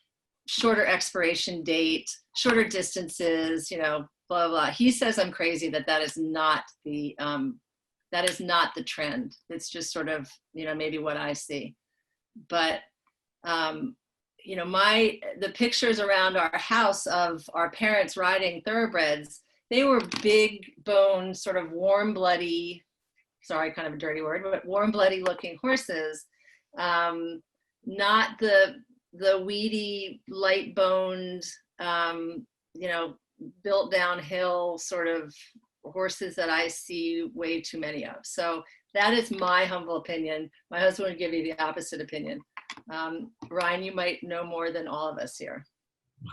Speaker 6: shorter expiration date, shorter distances, you know, blah, blah. He says I'm crazy, that is not the trend. It's just sort of, you know, maybe what I see. But, you know, the pictures around our house of our parents riding thoroughbreds, they were big bone, sort of warm bloody, sorry, kind of a dirty word, but warm bloody looking horses. Not the the weedy, light boned, you know, built downhill sort of horses that I see way too many of. So that is my humble opinion. My husband would give you the opposite opinion. Ryan, you might know more than all of us here.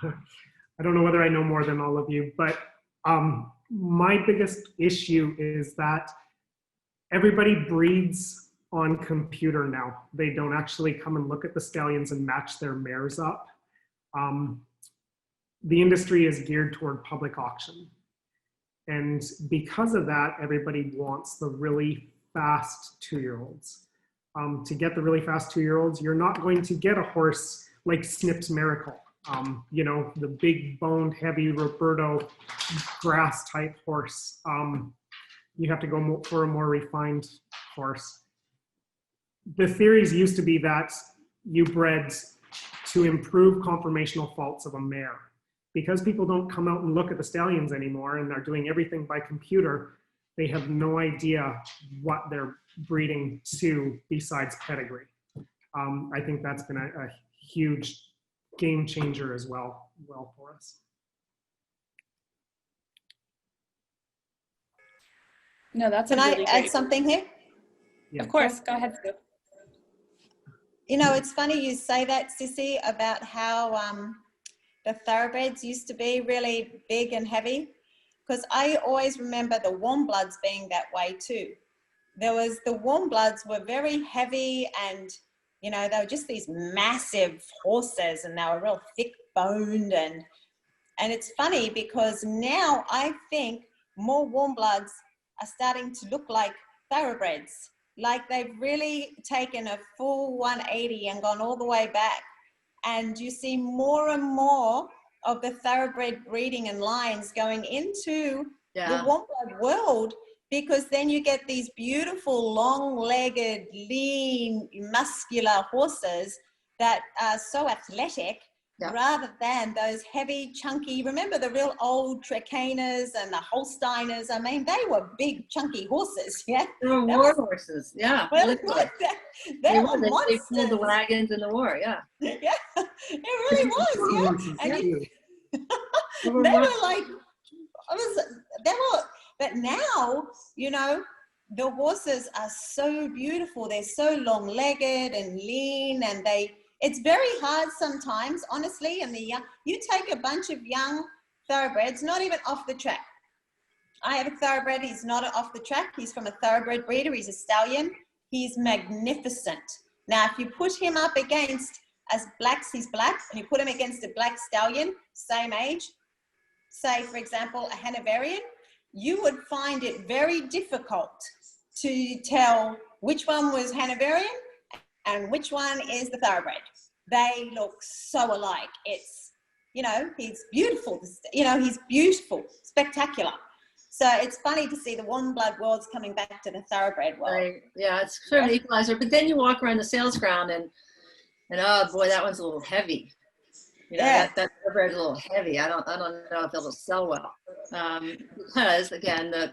Speaker 4: I don't know whether I know more than all of you, but my biggest issue is that everybody breeds on computer now. They don't actually come and look at the stallions and match their mares up. The industry is geared toward public auction. And because of that, everybody wants the really fast 2-year-olds. To get the really fast 2-year-olds, you're not going to get a horse like SNIP'S Miracle. You know, the big boned, heavy Roberto grass type horse. You have to go for a more refined horse. The theories used to be that you bred to improve conformational faults of a mare. Because people don't come out and look at the stallions anymore and are doing everything by computer, they have no idea what they're breeding to besides pedigree. I think that's been a huge game changer as well for us.
Speaker 1: No, that's
Speaker 7: Can
Speaker 1: a
Speaker 7: I
Speaker 1: really
Speaker 7: add
Speaker 1: great.
Speaker 7: something here?
Speaker 4: Yeah.
Speaker 1: Of course, go ahead, Sue.
Speaker 7: You know, it's funny you say that, Sissy, about how the thoroughbreds used to be really big and heavy, because I always remember the warm bloods being that way too. The warm bloods were very heavy, and you know, they were just these massive horses, and they were real thick boned, and it's funny because now I think more warm bloods are starting to look like thoroughbreds, like they've really taken a full 180 and gone all the way back. And you see more and more of the thoroughbred breeding and lines going into the warm blood world, because then you get these beautiful, long-legged, lean, muscular horses that are so athletic, rather than those heavy, chunky. Remember the real old Trecanas and the Holsteiners? I mean, they were big, chunky horses. Yeah,
Speaker 6: They were war horses. Yeah,
Speaker 7: well,
Speaker 6: really
Speaker 7: they were
Speaker 6: They
Speaker 7: monsters.
Speaker 6: pulled the wagons in the war. Yeah,
Speaker 7: Yeah, it really was. Yeah, and they were like, but now, you know, the horses are so beautiful. They're so long-legged and lean, and it's very hard sometimes, honestly. And you take a bunch of young thoroughbreds, not even off the track. I have a thoroughbred. He's not off the track. He's from a thoroughbred breeder. He's a stallion. He's magnificent. Now, if you put him up against, as blacks, he's black, and you put him against a black stallion, same age, say, for example, a Hanoverian, you would find it very difficult to tell which one was Hanoverian and which one is the thoroughbred. They look so alike. It's, you know, he's beautiful. You know, he's beautiful, spectacular. So it's funny to see the warm blood world's coming back to the thoroughbred world.
Speaker 6: right. Yeah, it's sort of an equalizer. But then you walk around the sales ground and oh boy, that one's a little heavy. You know, that thoroughbred's a little heavy. I don't know if it'll sell well, because again, the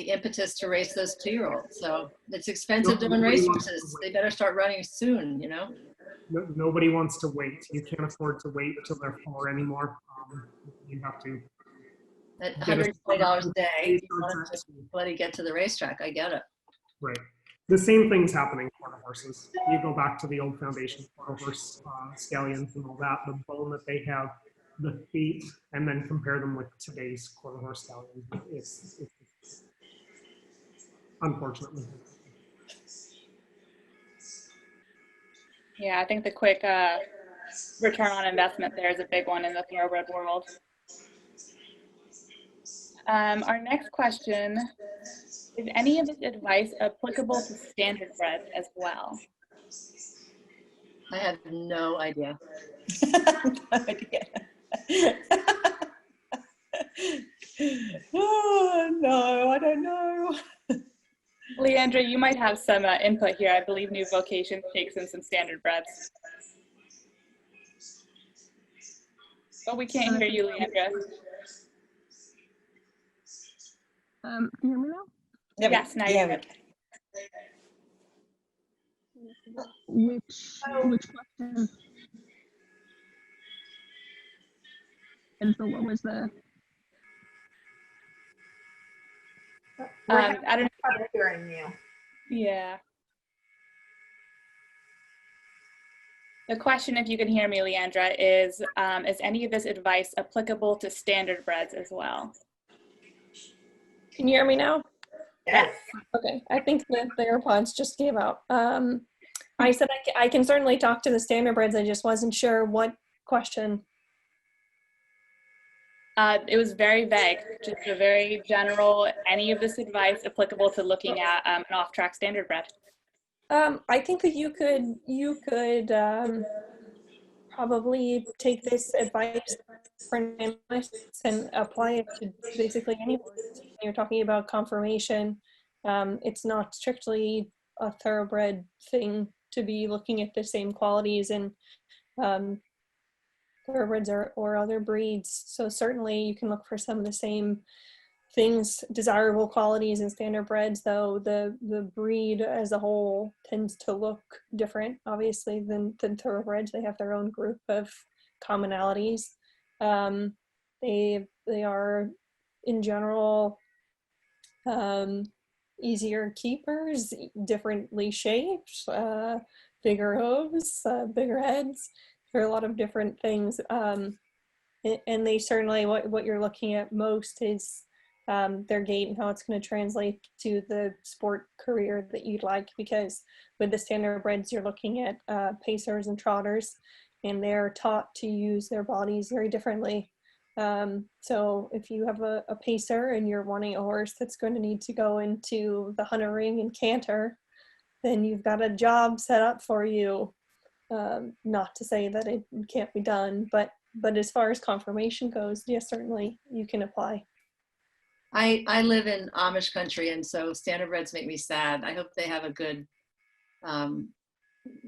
Speaker 6: impetus to race those 2-year-olds. So it's expensive to run racehorses. They better start running soon. You know.
Speaker 4: Nobody wants to wait. You can't afford to wait until they're 4 anymore. You have to.
Speaker 6: At $120 a day, you want to just let it get to the racetrack. I get it.
Speaker 4: Right. The same thing's happening for the horses. You go back to the old foundation quarter horse stallions and all that, the bone that they have, the feet, and then compare them with today's quarter horse stallions. It's unfortunately.
Speaker 1: Yeah, I think the quick return on investment there is a big one in the thoroughbred world. Our next question, is any of this advice applicable to standard breds as well?
Speaker 6: I have no idea.
Speaker 7: Oh, no, I don't know.
Speaker 1: Leandra, you might have some input here. I believe New Vocations takes in some standard breds. But we can't hear you, Leandra.
Speaker 5: Can you hear me now?
Speaker 1: Yes, now you're good.
Speaker 5: Which question? And so what was the?
Speaker 1: I don't know.
Speaker 2: Trouble hearing you.
Speaker 1: Yeah. The question, if you can hear me, Leandra, is any of this advice applicable to standardbreds as well?
Speaker 5: Can you hear me now?
Speaker 2: Yes.
Speaker 5: Okay, I think that the AirPods just gave out. I said I can certainly talk to the standardbreds. I just wasn't sure what question.
Speaker 1: It was very vague, just a very general, any of this advice applicable to looking at an off-track standardbred?
Speaker 5: I think that you could probably take this advice from analysts and apply it to basically any horse. You're talking about conformation. It's not strictly a thoroughbred thing to be looking at the same qualities in thoroughbreds or other breeds. So certainly you can look for some of the same things, desirable qualities in standardbreds, though the breed as a whole tends to look different, obviously, than thoroughbreds. They have their own group of commonalities. They are, in general, easier keepers, differently shaped, bigger hooves, bigger heads. There are a lot of different things. And they certainly, what you're looking at most is their gait and how it's going to translate to the sport career that you'd like, because with the standardbreds, you're looking at pacers and trotters, and they're taught to use their bodies very differently. So if you have a pacer and you're wanting a horse that's going to need to go into the hunter ring and canter, then you've got a job set up for you. Not to say that it can't be done, but as far as conformation goes, yes, certainly you can apply.
Speaker 6: I live in Amish country, and so standardbreds make me sad. I hope they have a good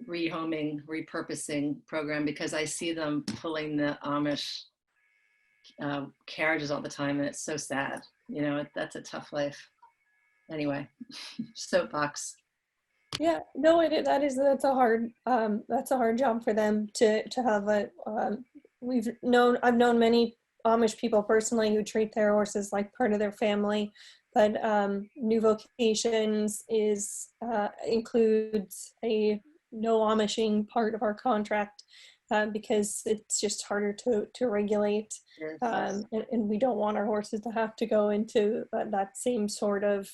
Speaker 6: rehoming, repurposing program, because I see them pulling the Amish carriages all the time, and it's so sad. You know, that's a tough life. Anyway, soapbox.
Speaker 5: Yeah, no, that's a hard job for them to have a. I've known many Amish people personally who treat their horses like part of their family, but New Vocations includes a no Amishing part of our contract because it's just harder to regulate, and we don't want our horses to have to go into that same sort of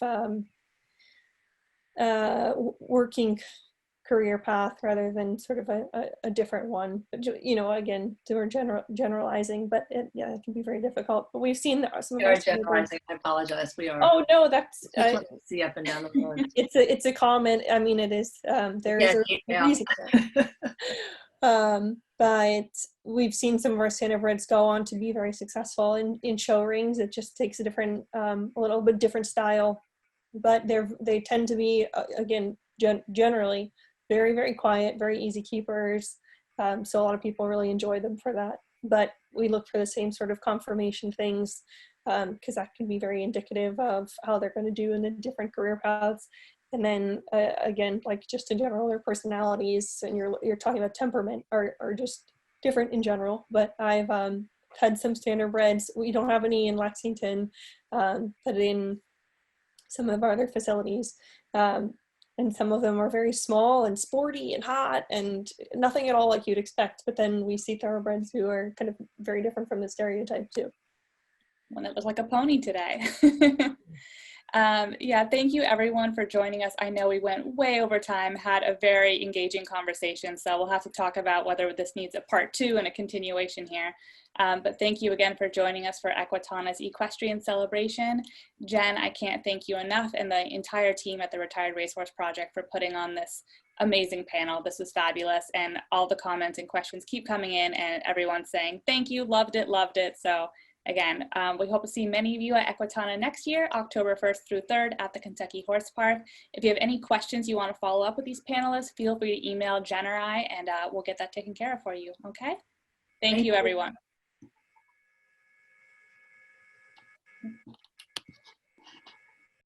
Speaker 5: working career path rather than sort of a different one. But, you know, again, we're generalizing, but it can be very difficult. But we've seen some of
Speaker 6: We
Speaker 5: our
Speaker 6: are generalizing. I apologize. We are.
Speaker 5: Oh no, that's
Speaker 6: see up and down the road.
Speaker 5: It's a comment. I mean, it is. There is a reason for it. But we've seen some of our standardbreds go on to be very successful in show rings. It just takes a different, a little bit different style, but they tend to be again generally very, very quiet, very easy keepers. So a lot of people really enjoy them for that. But we look for the same sort of conformation things because that can be very indicative of how they're going to do in the different career paths. And then again, like just in general, their personalities, and you're talking about temperament are just different in general. But I've had some standardbreds. We don't have any in Lexington, but in some of our other facilities. And some of them are very small and sporty and hot and nothing at all like you'd expect. But then we see thoroughbreds who are kind of very different from the stereotype too.
Speaker 1: One that was like a pony today. Yeah, thank you everyone for joining us. I know we went way over time, had a very engaging conversation, so we'll have to talk about whether this needs a part 2 and a continuation here. But thank you again for joining us for Equitana's Equestrian Celebration. Jen, I can't thank you enough, and the entire team at the Retired Racehorse Project for putting on this amazing panel. This was fabulous, and all the comments and questions keep coming in, and everyone's saying thank you, loved it, loved it. So again, we hope to see many of you at Equitana next year, October 1st through 3rd at the Kentucky Horse Park. If you have any questions you want to follow up with these panelists, feel free to email Jen or I, and we'll get that taken care of for you, okay? Thank you, everyone.